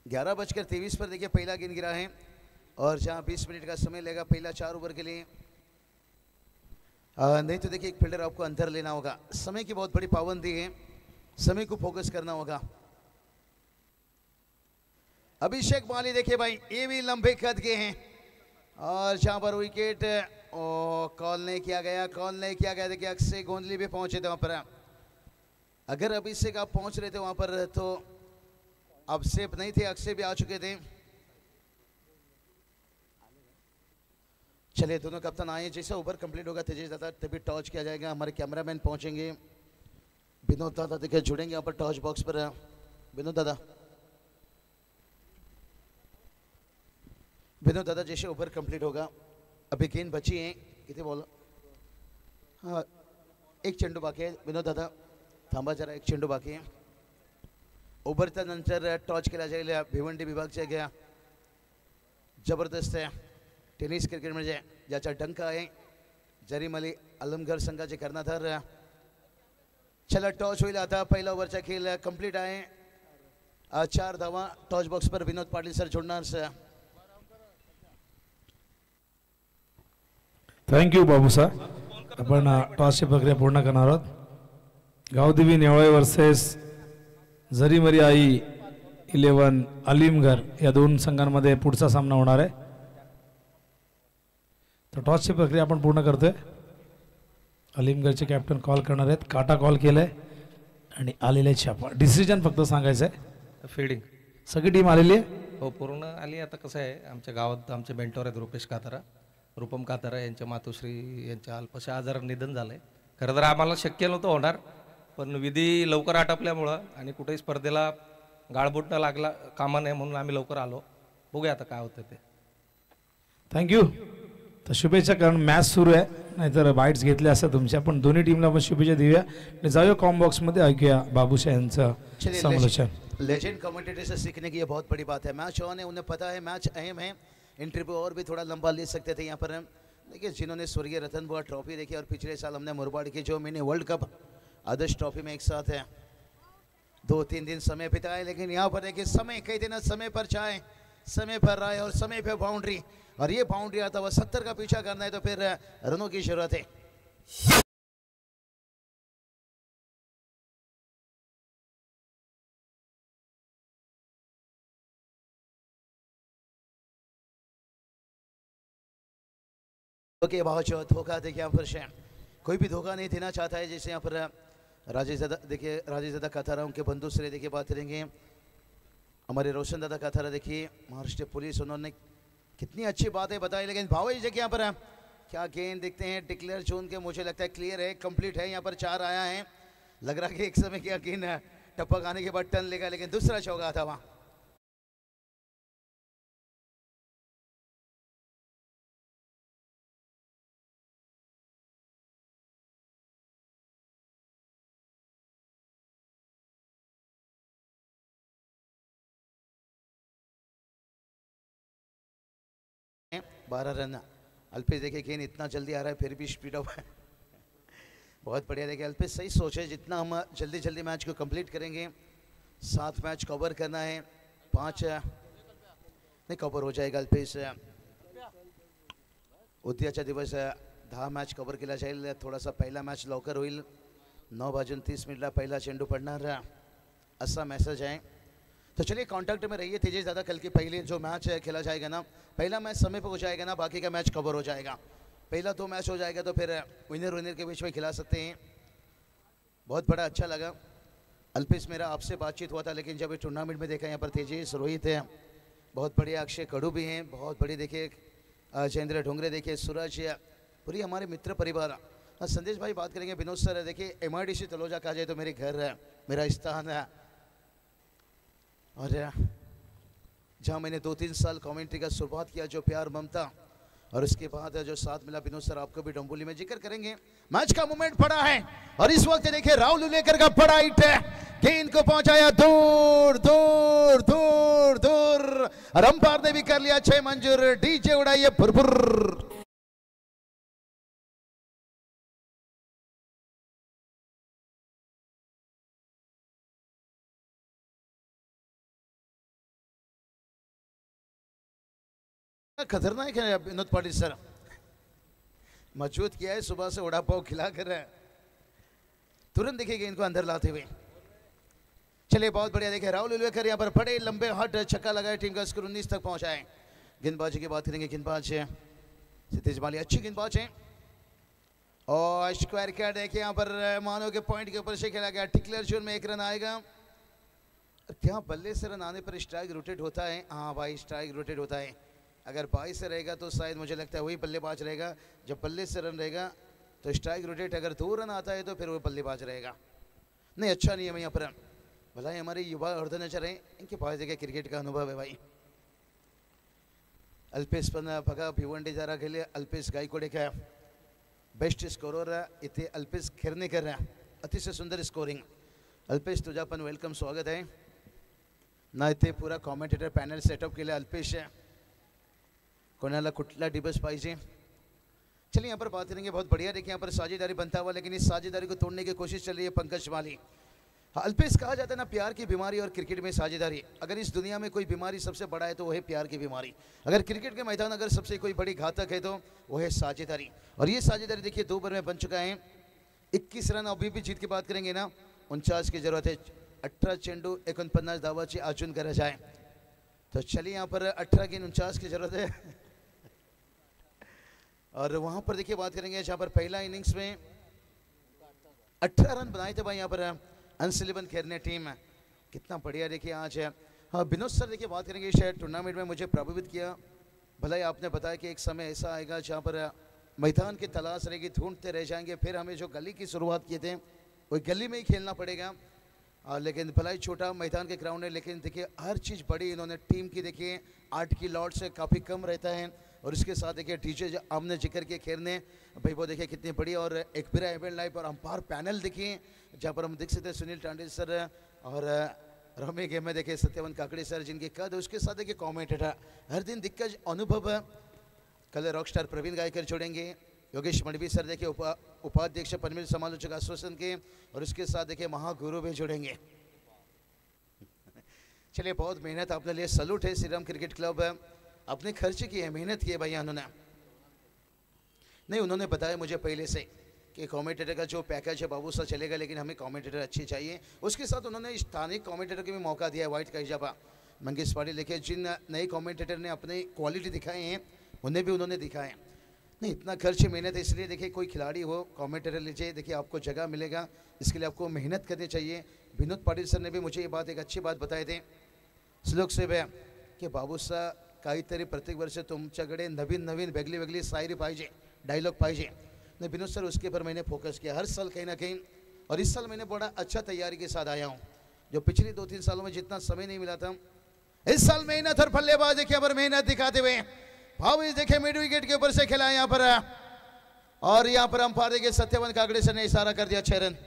11:23 पर देखिए पहला गेंद गिरा है और जहां 20 मिनट का समय लेगा पहला 4 ओवर के लिए। नहीं तो देखिए एक फील्डर आपको अंदर लेना होगा, समय की बहुत बड़ी पाबंदी है, समय को फोकस करना होगा। अभिषेक माली देखिए भाई, ये भी लंबे कद के हैं और जहां पर विकेट कॉल नहीं किया गया, देखिए अक्षय गोंदली भी पहुंचे थे वहां पर। अगर अभिषेक आप पहुंच रहे थे वहां पर तो अब सेफ नहीं थे, अक्षय भी आ चुके थे। चलिए दोनों कप्तान आए, जैसे ओवर कंप्लीट होगा तेजेश दादा तभी टॉर्च किया जाएगा। हमारे कैमरामैन पहुंचेंगे, विनोद दादा देखिए जुड़ेंगे यहाँ पर टॉर्च बॉक्स पर। विनोद दादा जैसे ओवर कंप्लीट होगा, अभी गेंद बची है, कितने बॉल, हाँ 1 चेंडू बाकी है। विनोद दादा थांबा जरा, 1 चेंडू बाकी आहे। ओव्हरच्या नंतर टॉच केला जाईल भिवंडी विभागच्या घ्या। जबरदस्त आहे टेनिस क्रिकेट म्हणजे ज्याचा डंका आहे जरीम अली आलमगीर संघाचे कर्णधार। चला टॉच होईल आता, पहिला ओव्हरचा खेळ कंप्लीट आहे। 4 धावा टॉच बॉक्स पर विनोद पाटील सर जोडणार सर। थँक्यू बाबू सर। आपण टॉसची प्रक्रिया पूर्ण करणार आहोत। गावदेवी नेवळे वर्सेस जरीमरी आई 11 अलीमगढ़ या 2 संघांमध्ये पुढचा सामना होणार आहे। तर टॉसची प्रक्रिया आपण पूर्ण करतोय। अलीमगढ़चे कॅप्टन कॉल करणार आहेत, काटा कॉल केलाय आणि आलेले छापा। डिसिजन फक्त सांगायचं आहे। फील्डिंग सगळी टीम आलेली आहे, हो पूर्ण आली। आता कसं आहे, आमच्या गावात आमचे मेंटॉर आहेत रुपेश कातारा, रूपम कातारा यांच्या मातोश्री यांच्या अल्पशा आजारानं निधन झालंय। खरं तर आम्हाला शक्य नव्हतं होणार, पण विधी लवकर आटपल्यामुळं आणि कुठेही स्पर्धेला गाळबोट न लागला कामा नये म्हणून आम्ही लवकर आलो। बघूया आता काय होतं ते। थँक्यू। तर शुभेच्छा, कारण मॅच सुरू आहे, नाहीतर बाईट्स घेतले असतात तुमच्या, पण दोन्ही टीमला आपण शुभेच्छा देऊया आणि जाऊया कॉम बॉक्स मध्ये, ऐकूया बाबूशाह यांचं समालोचन। लेजेंड कमेंटेटर से सीखने की ये बहुत बड़ी बात है। मैच ऑन है, उन्हें पता है मैच अहम है, इंटरव्यू और भी थोड़ा लंबा ले सकते थे यहाँ पर। देखिए जिन्होंने स्वर्गीय रतन बुआ ट्रॉफी देखी और पिछले साल हमने मुरबाड़ की जो मिनी वर्ल्ड कप आदर्श ट्रॉफी में एक साथ है 2-3 दिन समय बिताए, लेकिन यहाँ पर देखिए समय कई दिन समय पर चाहे, समय पर राय और समय पर बाउंड्री, और ये बाउंड्री आता हुआ 70 का पीछा करना है तो फिर रनों की जरूरत है। के बावजूद धोखा देखिए यहाँ पर से कोई भी धोखा नहीं देना चाहता है। जैसे यहाँ पर राजेश दादा देखिए, राजेश दादा काथारा उनके बंधु से देखिए बात करेंगे। हमारे रोशन दादा काथारा देखिए महाराष्ट्र पुलिस, उन्होंने कितनी अच्छी बात है बताई, लेकिन भावे जी यहाँ पर क्या गेंद देखते हैं डिक्लेयर जोन के, मुझे लगता है क्लियर है, कंप्लीट है। यहाँ पर 4 आया है, लग रहा है कि एक समय क्या गेंद टपक आने के बाद टर्न लेगा, लेकिन दूसरा चौका था वहाँ। बारह रन। अल्पेश देखिए गेंद इतना जल्दी आ रहा है फिर भी स्पीड ऑफ है। बहुत बढ़िया। देखिए अल्पेश सही सोचे, जितना हम जल्दी जल्दी मैच को कंप्लीट करेंगे, 7 मैच कवर करना है, 5 नहीं कवर हो जाएगा अल्पेश। उद्याचा दिवस 10 मॅच कव्हर केला जाईल। थोडासा पहिला मॅच लवकर होईल, 9:30 पहिला चेंडू पडणार असा मैसेज है। तो चलिए कांटेक्ट में रहिए तेजेश दादा, कल की पहले जो मैच है खेला जाएगा ना, पहला मैच समय पर हो जाएगा ना, बाकी का मैच कवर हो जाएगा। पहला 2 मैच हो जाएगा तो फिर विनर के बीच में खिला सकते हैं। बहुत बड़ा अच्छा लगा अल्पेश, मेरा आपसे बातचीत हुआ था, लेकिन जब इस टूर्नामेंट में देखा यहाँ पर तेजेश रोहित है, बहुत बढ़िया, अक्षय कड़ू भी हैं, बहुत बड़ी देखिए जयेंद्र ढोंगरे, देखिए सूरज, पूरी हमारे मित्र परिवार। संदेश भाई बात करेंगे, विनोद सर देखिए MIDC तलोजा कहा जाए तो मेरे घर है, मेरा स्थान है, और जहाँ मैंने 2-3 साल कमेंट्री का शुरुआत किया, जो प्यार ममता और उसके बाद जो साथ मिला विनोद सर, आपको भी डोंबोली में जिक्र करेंगे। मैच का मोमेंट पड़ा है और इस वक्त देखिए राहुल उलेकर का बड़ा हिट है, गेंद को पहुंचाया दूर दूर दूर दूर, और अंपायर ने भी कर लिया 6 मंजूर, डीजे उड़ाइए भुरभुर। खतरनाक है विनोद पाटिल सर, मजबूत किया है, सुबह से उड़ा पाव खिला कर तुरंत देखिए इनको अंदर लाते हुए। चलिए बहुत बढ़िया, देखिए राहुल उलवेकर यहाँ पर बड़े लंबे हट छक्का लगाए, टीम का स्कोर 19 तक पहुंचाए। गेंदबाजी की बात करेंगे, गेंदबाज सिद्धेश माली अच्छी गेंदबाज है, और स्क्वायर कैट देखिए यहाँ पर मानो के पॉइंट के ऊपर से खेला गया, टिकलर जोन में 1 रन आएगा। क्या बल्ले से रन आने पर स्ट्राइक रोटेट होता है? हाँ भाई स्ट्राइक रोटेट होता है, अगर 22 से रहेगा तो शायद मुझे लगता है वही बल्लेबाज रहेगा, जब बल्ले से रन रहेगा तो स्ट्राइक रोटेट, अगर 2 रन आता है तो फिर वो बल्लेबाज रहेगा। नहीं अच्छा नहीं है यहाँ पर, भला हमारे युवा अर्धनचर हैं, इनके पास देखिए क्रिकेट का अनुभव है भाई। अल्पेश पण बघा भिवंडी जरा गेले, अल्पेश गायकवाड का बेस्ट स्कोरर इथे अल्पेश खिरनेकर, अतिशय सुंदर स्कोरिंग। अल्पेश तुझा पण वेलकम, स्वागत आहे ना। इथे पूरा कॉमेंटेटर पॅनल सेटअप केलं अल्पेश, कोणाला कुठला दिवस पाहिजे। चलिए यहाँ पर बात करेंगे, बहुत बढ़िया देखिए यहाँ पर साझेदारी बनता हुआ, लेकिन इस साझेदारी को तोड़ने की कोशिश चल रही है पंकज माली। अल्पेश कहा जाता है ना प्यार की बीमारी और क्रिकेट में साझेदारी, अगर इस दुनिया में कोई बीमारी सबसे बड़ा है तो वो है प्यार की बीमारी। अगर क्रिकेट के मैदान अगर सबसे कोई बड़ी घातक है तो वो है साझेदारी, और ये साझेदारी देखिए 2 ओवर में बन चुका है। 21 रन अभी भी जीत की बात करेंगे ना, 49 की जरूरत है, 18 चेंडू 49 धावाची अजून गरज आहे। तो चलिए यहाँ पर 18 की 49 की जरूरत है। और वहां पर देखिए बात करेंगे जहां पर पहला इनिंग्स में 18 रन बनाए थे भाई यहाँ पर अनसिलिबन खेलने टीम, कितना बढ़िया देखिए आज है। हाँ विनोद सर देखिए बात करेंगे, शायद टूर्नामेंट में मुझे प्रभावित किया, भला ही आपने बताया कि एक समय ऐसा आएगा जहाँ पर मैदान की तलाश रहेगी, ढूंढते रह जाएंगे, फिर हमें जो गली की शुरुआत किए थे वही गली में ही खेलना पड़ेगा। लेकिन भला ही छोटा मैदान के ग्राउंड है, लेकिन देखिए हर चीज़ बड़ी इन्होंने टीम की, देखिए 8 की लॉट से काफ़ी कम रहता है, और इसके साथ देखिए डीजे हमने जिक्र के खेलने भाई वो देखिए कितनी बड़ी, और एक बिरा इवेंट लाइव और अंपायर पैनल देखिए जहाँ पर हम देख सकते हैं सुनील टांडे सर और रमी गेम में देखिए सत्यवन काकड़े सर जिनके कद, उसके साथ देखिए कॉमेंटेटर हर दिन दिग्गज अनुभव। कल रॉकस्टार प्रवीण गायकर जोड़ेंगे, योगेश मणवी सर देखिए उपाध्यक्ष परमिल समालोचक एसोसिएशन के, और उसके साथ देखिए महागुरु भी जुड़ेंगे। चलिए बहुत मेहनत आपने लिए, सलूट है श्रीराम क्रिकेट क्लब, अपने खर्च की है, मेहनत की है भैया उन्होंने। नहीं उन्होंने बताया मुझे पहले से कि कमेंटेटर का जो पैकेज है बाबू सा चलेगा, लेकिन हमें कमेंटेटर अच्छी चाहिए। उसके साथ उन्होंने स्थानिक कमेंटेटर को भी मौका दिया है, वाइट का हिजाबा मंगेश पाटिल, देखिए जिन नए कमेंटेटर ने अपने क्वालिटी दिखाए हैं उन्हें भी उन्होंने दिखाए। नहीं इतना खर्च मेहनत है, इसलिए देखिए कोई खिलाड़ी हो कमेंटेटर लीजिए, देखिए आपको जगह मिलेगा, इसके लिए आपको मेहनत करनी चाहिए। विनोद पाटिल सर ने भी मुझे ये बात एक अच्छी बात बताए थे श्लोक से कि बाबू सा काहीतरी प्रत्येक वर्ष तुमच्याकडे नवीन नवीन वेगळी वेगळी शायरी पाहिजे, डायलॉग पाहिजे। नहीं विनोद सर, उसके ऊपर मैंने फोकस किया हर साल कहीं ना कहीं, और इस साल मैंने बड़ा अच्छा तैयारी के साथ आया हूँ। जो पिछले 2-3 सालों में जितना समय नहीं मिला था, इस साल मेहनत और बल्लेबाजी के ऊपर मेहनत दिखाते हुए भावेश देखे मिड विकेट के ऊपर से खेला यहाँ पर, और यहाँ पर अंपायर देखिए सत्यवान कागड़े सर ने इशारा कर दिया 6 रन।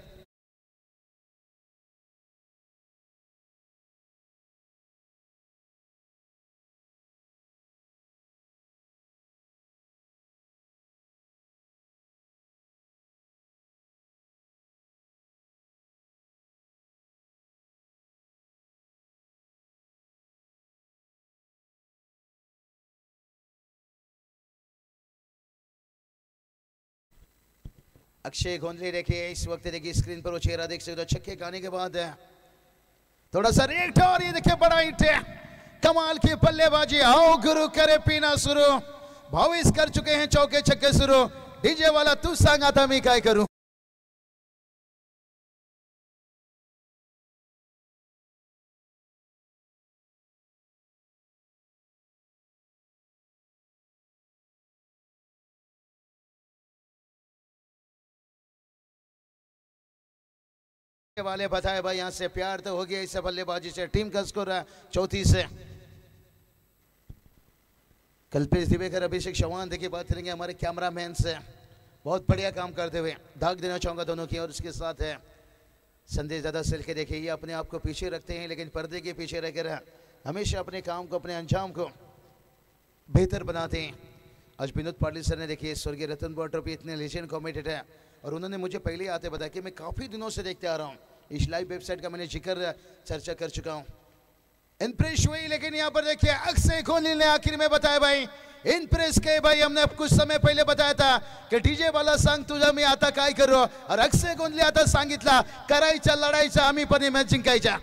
अक्षय गोंदले देखिए इस वक्त देखिए स्क्रीन पर वो चेहरा देख सकते हो, छक्के खाने के बाद थोड़ा सा रेट, और ये देखिए बड़ा हिट है, कमाल की बल्लेबाजी। आओ गुरु करे पीना शुरू, भावेश कर चुके हैं चौके छक्के शुरू। डीजे वाला तू सांग आता मैं काय करूं। वाले बताए भाई यहाँ से प्यार तो हो गया इस बल्लेबाजी से। टीम का स्कोर 34 से। कल्पेश दिवेकर, अभिषेक चौहान देखिए बात करेंगे हमारे कैमरामैन से, बहुत बढ़िया काम करते हुए दाग देना चाहूंगा दोनों की। और उसके साथ है संदेश दादा सिल के देखिए, ये अपने आप को पीछे रखते हैं लेकिन पर्दे के पीछे रहकर हमेशा अपने काम को, अपने अंजाम को बेहतर बनाते हैं। आज विनोद पाटिल सर ने देखिए स्वर्गीय रतन बॉल ट्रॉफी इतने लेजेंड कमेंटेटर है, और उन्होंने मुझे पहले आते बताया कि मैं काफ़ी दिनों से देखते आ रहा हूँ, इस लाइव वेबसाइट का मैंने जिक्र चर्चा कर चुका हूँ। इम्प्रेस हुई, लेकिन यहाँ पर देखिए अक्षय गोंदले ने आखिर में बताया भाई इम्प्रेस के भाई, हमने कुछ समय पहले बताया था कि डीजे वाला सांग तुझा मी आता काय करू, और अक्षय गोंदले आता सांगितला करायचा लढायचा आम्ही पण मॅच जिंकायच्या।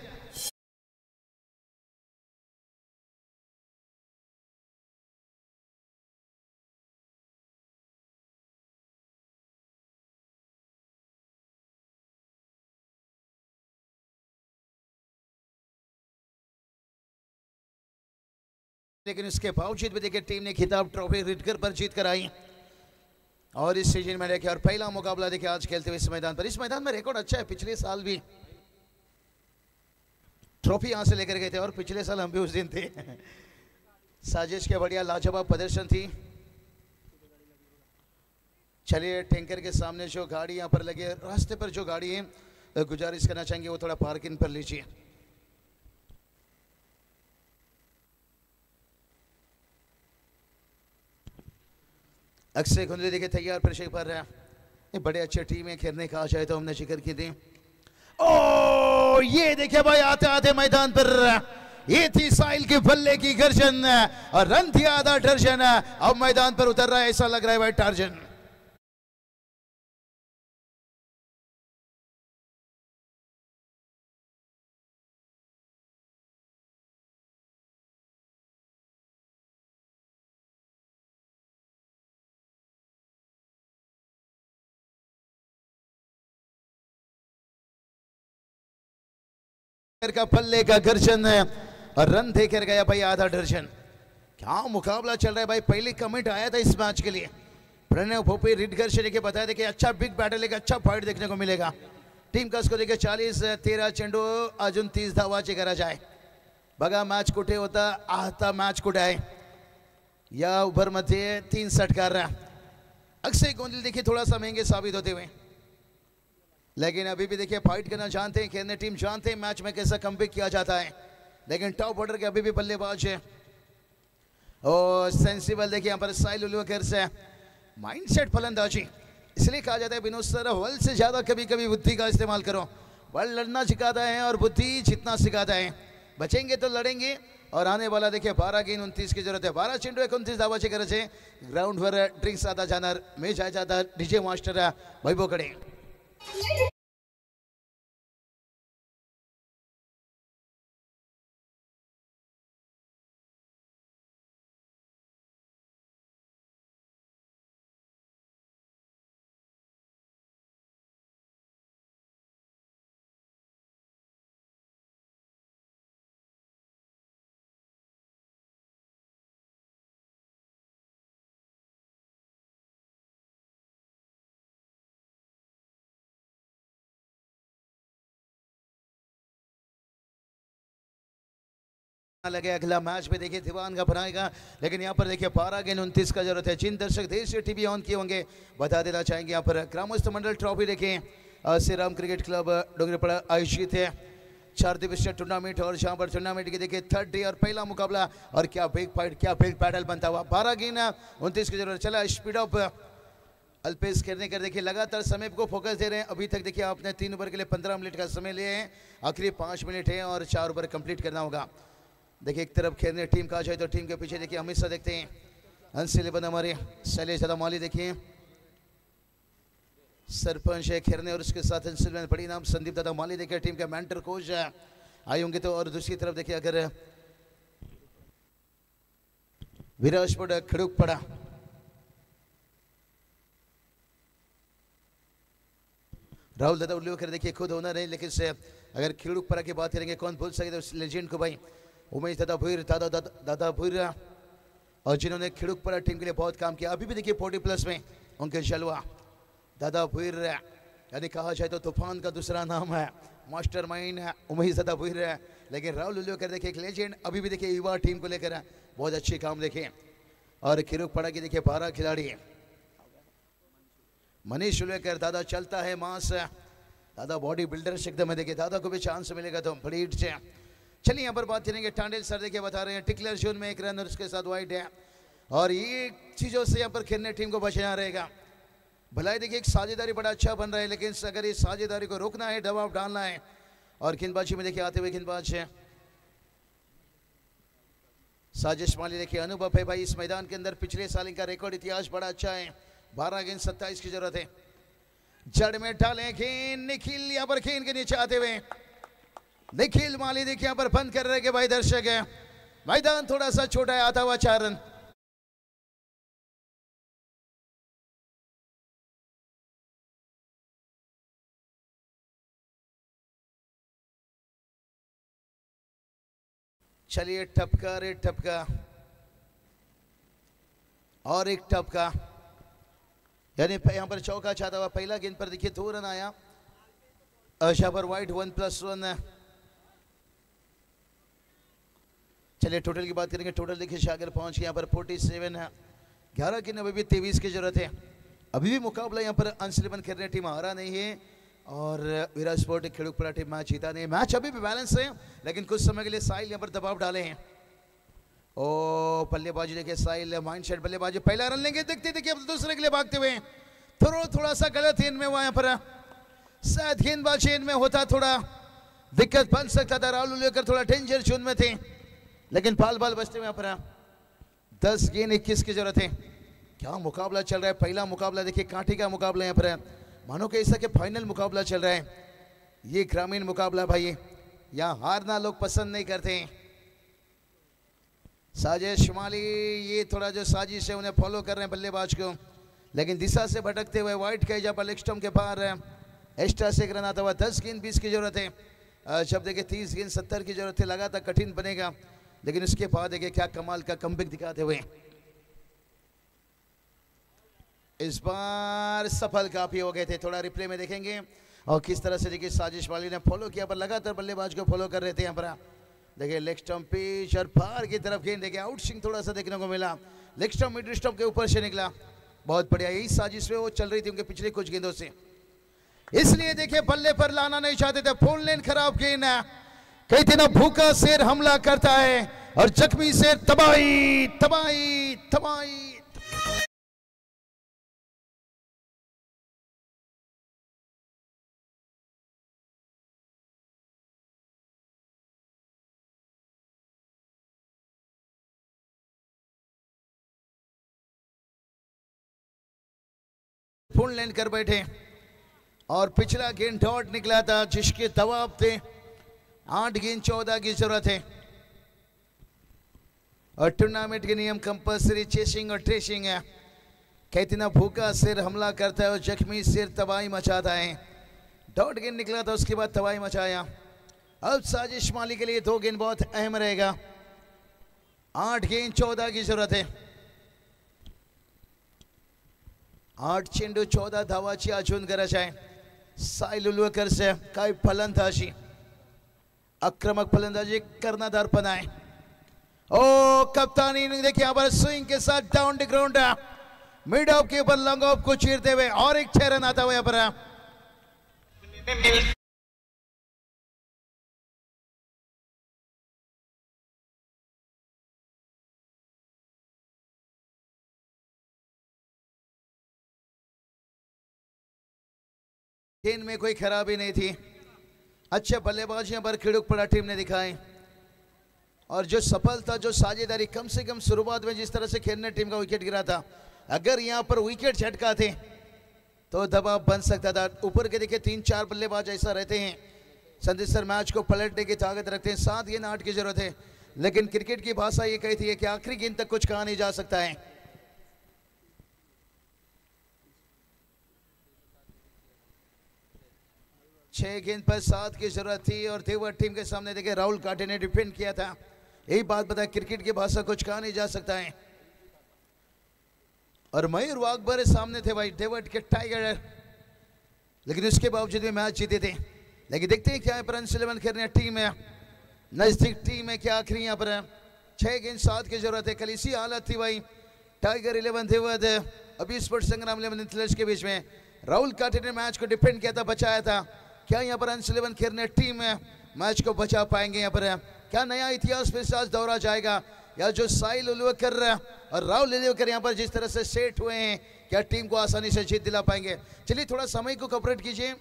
लेकिन इसके बावजूद भी देखिए टीम ने खिताब ट्रॉफी रिटकर पर जीत कर आई, और इस सीजन में देखिए और पहला मुकाबला देखिए आज खेलते हुए इस मैदान पर। इस मैदान में रिकॉर्ड अच्छा है, पिछले साल भी ट्रॉफी यहां से लेकर गए थे, और पिछले साल हम भी उस दिन थे। साजिश के बढ़िया लाजवाब प्रदर्शन थी। चलिए टैंकर के सामने जो गाड़ी यहां पर लगे, रास्ते पर जो गाड़ी है गुजारिश करना चाहेंगे वो थोड़ा पार्किंग पर लीजिए। अक्षय गोंदले देखिए तैयार प्रेशर पर है, ये बड़े अच्छे टीम है, खेलने का आ जाए तो हमने जिक्र की थी। ओ ये देखिए भाई आते आते मैदान पर ये थी साहिल की बल्ले की गर्जन, और रन थी आधा दर्जन, अब मैदान पर उतर रहा है, ऐसा लग रहा है भाई टार्जन। का पल्ले का गर्जन है, और रन देकर गया भाई आधा दर्जन। क्या मुकाबला चल रहा है भाई। पहले कमेंट आया था इस मैच के लिए, प्रणव भोपी रिटगर्शन के बताया था कि अच्छा बिग बैटल, एक अच्छा फाइट देखने को मिलेगा। टीम का स्कोर देखिए 40-13 चेंडू अजून 30 धावाची गरज आहे। बघा मॅच कुठे होता, आता मॅच कुठे आहे। या ओव्हर मध्ये 3 षटकार। अक्षय गोंदले देखिए थोड़ा सा महंगे साबित होते हुए, लेकिन अभी भी देखिए फाइट करना जानते हैं, खेलने टीम जानते हैं मैच में कैसा कमबैक किया जाता है। लेकिन टॉप ऑर्डर के अभी भी बल्लेबाज है, और सेंसिबल देखिए यहाँ पर साहिल उलवेकर से माइंडसेट फलंदाजी। इसलिए कहा जाता है विनोद सर बल से ज्यादा कभी कभी बुद्धि का इस्तेमाल करो। बल लड़ना सिखाता है और बुद्धि जीतना सिखाता है। बचेंगे तो लड़ेंगे, और आने वाला देखिए 12 गेंद 29 की जरूरत है। 12 चेंडू 29 धावाची गरज आहे। ग्राउंडवर ड्रिंक्स आता जाणार, मी जायचा आता डीजे मास्टर वैभवकडे। लगे अगला मैच में देखिए दीवान का बनाएगा, लेकिन यहाँ पर देखिए 12 गेंद 29 का जरूरत है। जिन दर्शक देश से टीवी ऑन किए होंगे बता देना चाहेंगे यहाँ पर ग्रामस्थ मंडल ट्रॉफी देखिए श्री राम क्रिकेट क्लब डोंगरीपड़ा आयोजित है 4 दिवसीय टूर्नामेंट, और जहाँ पर टूर्नामेंट की देखिए 3rd डे और पहला मुकाबला, और क्या बिग फाइट, क्या बिग बैटल बनता हुआ। 12 गेंद 29 की जरूरत। चला स्पीड ऑफ अल्पेश खेलने कर देखिए लगातार समय को फोकस दे रहे हैं। अभी तक देखिए आपने 3 ओवर के लिए 15 मिनट का समय लिए हैं, आखिरी 5 मिनट है और 4 ओवर कंप्लीट करना होगा। देखिए एक तरफ खेलने टीम का जाए तो टीम के पीछे देखिए हमेशा देखते हैं अंश 11 हमारे शैलेश दादा माली, देखिए सरपंच है खेरने, और उसके साथ अंश 11 बड़ी नाम संदीप दादा माली देखिए टीम के मेंटर कोच आए होंगे। तो और दूसरी तरफ देखिए अगर विराजपुर खड़ुक पड़ा राहुल दादा उल्लेकर देखिए खुद होना रहे, लेकिन से अगर खिड़ुक पड़ा की बात करेंगे कौन भूल सके तो उस लेजेंड को भाई उमेश दादा भूर, दादा भूर, और जिन्होंने खिड़ुकपड़ा टीम के लिए बहुत काम किया। अभी भी देखिए 40+ में उनके जलवा दादा भूर, यानी कहा जाए तो तूफान का दूसरा नाम है, मास्टरमाइंड है उमेश दादा भूर है। लेकिन राहुल उल्लेकर देखिए एक लेजेंड, अभी भी देखिए युवा टीम को लेकर बहुत अच्छी काम देखे। और खिड़ुकपड़ा की देखिए 12 खिलाड़ी, मनीष उल्लेकर दादा चलता है मास, दादा बॉडी बिल्डर एकदम है, देखिए दादा को भी चांस मिलेगा तो बड़ी हिट से। चलिए यहाँ पर बात करेंगे टांडेल सर देखिए बता रहे हैं टिकलर जोन में 1 रन और उसके साथ वाइड है, और ये चीज़ों से यहाँ पर खेलने टीम को बचना रहेगा। भलाई देखिए एक साझेदारी बड़ा अच्छा बन रहा है, लेकिन अगर इस साझेदारी को रोकना है, दबाव डालना है, और गेंदबाजी में देखिए आते हुए गेंदबाज है साजिश माली, देखिए अनुभव है भाई इस मैदान के अंदर, पिछले साल इनका रिकॉर्ड इतिहास बड़ा अच्छा है। 12 गेंद 27 की जरूरत है। जड़ में डालें गेंद, निखिल यहाँ पर गेंद के नीचे आते हुए निखिल माली देखिए यहाँ पर बंद कर रहे हैं भाई दर्शक है, मैदान थोड़ा सा छोटा है, आता हुआ 4 रन। चलिए टपका रे टपका, और एक टपका, यानी यहाँ पर चौका चाहता हुआ पहला गेंद पर देखिए 2 रन आया, यहाँ पर वाइड 1+1। चलिए टोटल की बात करेंगे, टोटल देखिए शागर पहुंच गया यहाँ पर 47 है, 11 गेंद अभी भी 23 की जरूरत है। अभी भी मुकाबला यहाँ पर अंश 11 खेल रहे टीम हारा नहीं है, और विराट स्पोर्ट खिड़ुकपड़ा टीम मैच जीता नहीं। मैच अभी भी बैलेंस है, लेकिन कुछ समय के लिए साहिल यहाँ पर दबाव डाले हैं। ओ बल्लेबाजी देखिए साहिल माइंड सेट बल्लेबाजी, पहला रन लेंगे, देखते देखिए अब दूसरे के लिए भागते हुए थोड़ा सा गलत गेंद में हुआ यहाँ पर, शायद गेंदबाजी में होता थोड़ा दिक्कत बन सकता था। राहुल लेकर थोड़ा डेंजर जोन में थे, लेकिन बाल बचते हुए यहाँ पर 10 गेंद 21 की जरूरत है। क्या मुकाबला चल रहा है, पहला मुकाबला देखिए कांटे का मुकाबला यहाँ पर, मानो कि ऐसा कि फाइनल मुकाबला चल रहा है। ये ग्रामीण मुकाबला भाई, यहाँ हारना लोग पसंद नहीं करते। साजिश माली ये थोड़ा जो साजिश है उन्हें फॉलो कर रहे हैं बल्लेबाज को, लेकिन दिशा से भटकते हुए वाइट का जब लेग स्टंप के बाहर एक्स्ट्रा से रन आता हुआ। 10 गेंद 20 की जरूरत है। जब देखिए 30 गेंद 70 की जरूरत है, लगातार कठिन बनेगा, लेकिन उसके बाद देखिए क्या कमाल का कमबैक दिखाते हुए इस बार सफल काफी हो गए थे। थोड़ा रिप्ले में देखेंगे और किस तरह से देखिए साजिश वाली ने फॉलो किया, पर लगातार बल्लेबाज को फॉलो कर रहे थे यहाँ पर। देखिए लेग स्टंप पिच और बाहर की तरफ गेंद देखिए आउट स्विंग थोड़ा सा देखने को मिला, लेग स्टंप मिड स्टंप के ऊपर से निकला, बहुत बढ़िया। यही साजिश में वो चल रही थी उनके पिछले कुछ गेंदों से, इसलिए देखिए बल्ले पर लाना नहीं चाहते थे। फोन लेन खराब गेंद है, कहते ना भूखा शेर हमला करता है और जख्मी शेर तबाही तबाही तबाही। फोन लेन कर बैठे और पिछला गेंद डॉट निकला था जिसके दबाव थे। 8 गेंद 14 की जरूरत है, और टूर्नामेंट के नियम कंपल्सरी चेसिंग और ट्रेसिंग है। कहते ना भूखा शेर हमला करता है और जख्मी शेर तबाही मचाता है। डॉट गेंद निकला था, उसके बाद तबाही मचाया। अब साजिश माली के लिए 2 गेंद बहुत अहम रहेगा। 8 गेंद 14 की जरूरत है। 8 चेंडू 14 धावाची अजून गरज आहे। साहिल उल्वेकरचे काय फलंदाजी, आक्रमक फलंदाजी, कर्णधार पण आहे। ओ कप्तानी देखिए यहाँ पर स्विंग के साथ down the ground, mid of के ऊपर लॉन्ग ऑफ को चीरते हुए और एक 6 रन आता हुआ यहाँ पर। गेंद में कोई खराबी नहीं थी, अच्छे बल्लेबाज यहाँ पर खिड़ुकपड़ा टीम ने दिखाई और जो सफलता, जो साझेदारी, कम से कम शुरुआत में जिस तरह से खेलने टीम का विकेट गिरा था, अगर यहाँ पर विकेट झटका थे तो दबाव बन सकता था। ऊपर के देखिए 3-4 बल्लेबाज ऐसा रहते हैं संदीप सर मैच को पलटने की ताकत रखते हैं, 7 गेंद 8 की जरूरत है, लेकिन क्रिकेट की भाषा ये कहती है कि आखिरी गेंद तक कुछ कहा नहीं जा सकता है। छह गेंद पर 7 की जरूरत थी और देवट टीम के सामने देखिए राहुल काटे ने डिफेंड किया था। यही बात बताया, क्रिकेट की भाषा कुछ कहा नहीं जा सकता है। और मयूर वाघबरे सामने थे भाई देवट के टाइगर, लेकिन उसके बावजूद भी मैच जीते थे। लेकिन देखते हैं क्या है पर 11 खेलने टीम है, नजदीक टीम है क्या आखिरी यहाँ पर 6 गेंद 7 की जरूरत है। कल इसी हालत थी भाई, टाइगर 11 देवट अभी स्पोर्ट्स संग्राम 11 के बीच में राहुल काटे ने मैच को डिफेंड किया था, बचाया था। क्या यहाँ पर 11 खेलने टीम है मैच को बचा पाएंगे? यहाँ पर क्या नया इतिहास फिर से आज दोहरा जाएगा, या जो साहिल उलवेकर और राहुल उलवेकर यहाँ पर जिस तरह से सेट हुए हैं, क्या टीम को आसानी से जीत दिला पाएंगे? चलिए थोड़ा समय को कॉपरेट कीजिए,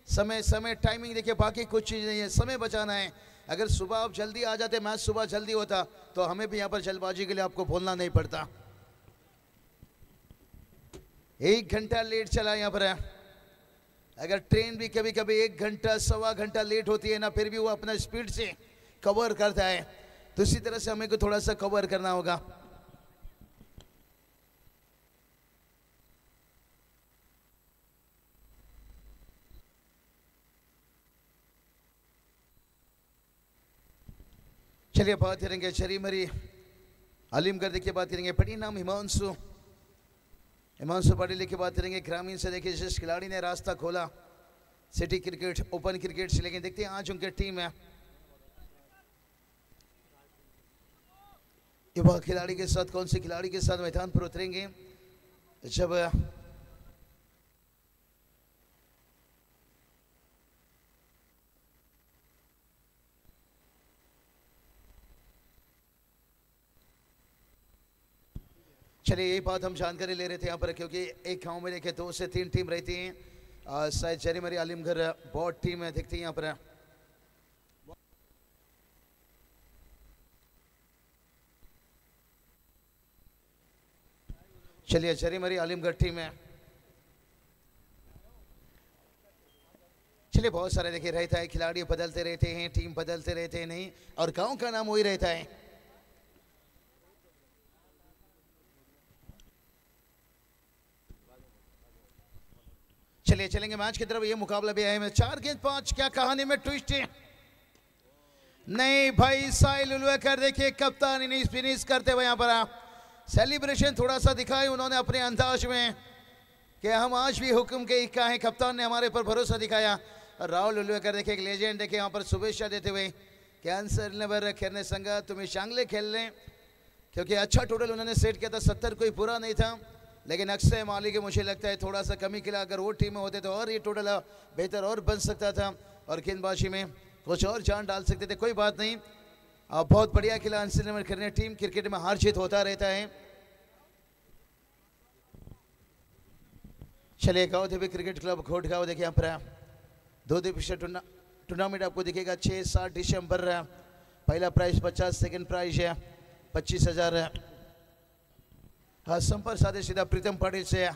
समय टाइमिंग देखिए, बाकी कुछ चीज़ नहीं है, समय बचाना है। अगर सुबह आप जल्दी आ जाते, मैच सुबह जल्दी होता, तो हमें भी यहाँ पर जल्दबाजी के लिए आपको बोलना नहीं पड़ता। 1 घंटा लेट चला यहाँ पर। अगर ट्रेन भी कभी कभी 1 घंटा सवा घंटा लेट होती है ना, फिर भी वो अपना स्पीड से कवर करता है, तो इसी तरह से हमें को थोड़ा सा कवर करना होगा। चलिए बात करेंगे चरीमरी आलिमगढ़ की बात करेंगे, परिणाम हिमांशु पाटिल की बात करेंगे। ग्रामीण से देखिए जिस खिलाड़ी ने रास्ता खोला सिटी क्रिकेट ओपन क्रिकेट से, लेकिन देखते हैं आज उनकी टीम है युवा खिलाड़ी के साथ, कौन से खिलाड़ी के साथ मैदान पर उतरेंगे। जब चलिए यही बात हम जानकारी ले रहे थे यहाँ पर, क्योंकि एक गांव में देखे 2 से 3 टीम रहती हैं। शायद चरीमरी आलिमगढ़ बोर्ड टीम है, देखती हैं यहाँ पर। चलिए चरीमरी आलिमगढ़ टीम है। चलिए बहुत सारे देखिए रहता है, खिलाड़ी बदलते रहते हैं, टीम बदलते रहते हैं, नहीं, और गांव का नाम वही रहता है। चलिए चलेंगे मैच की तरफ। ये मुकाबला भी है 4 गेंद 5, क्या कहानी में ट्विस्ट है? नहीं भाई, साहिल उलवेकर देखिए कप्तान इनिंग्स फिनिश करते हुए यहाँ पर सेलिब्रेशन थोड़ा सा दिखाई उन्होंने अपने अंदाज में कि हम आज भी हुक्म के इक्का हैं, कप्तान ने हमारे पर भरोसा दिखाया। और राहुल उलवेकर देखिए एक लेजेंड देखिए यहाँ पर शुभेच्छा देते हुए कैंसर नेवर खेलने संगा तुम्हें शांगले खेल लें, क्योंकि अच्छा टोटल उन्होंने सेट किया था, 70 कोई बुरा नहीं था, लेकिन अक्षय माली के मुझे लगता है थोड़ा सा कमी खिला। अगर वो टीम में होते तो और ये टोटल बेहतर और बन सकता था और गेंदबाजी में कुछ और जान डाल सकते थे। कोई बात नहीं, बहुत बढ़िया खिला अंसिल खेलने टीम। क्रिकेट में हार जीत होता रहता है। चलिए गाँव देवी क्रिकेट क्लब घोटगांव देखिए यहाँ पर 2 दिवसीय टूर्नामेंट आपको दिखेगा। 6-7 दिसंबर पहला प्राइज 50, सेकंड प्राइज है 25,000। हाँ, संपर्क साधे सीधा प्रीतम पाटिल से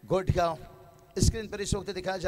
घोटगांव। स्क्रीन पर इस वक्त दिखाया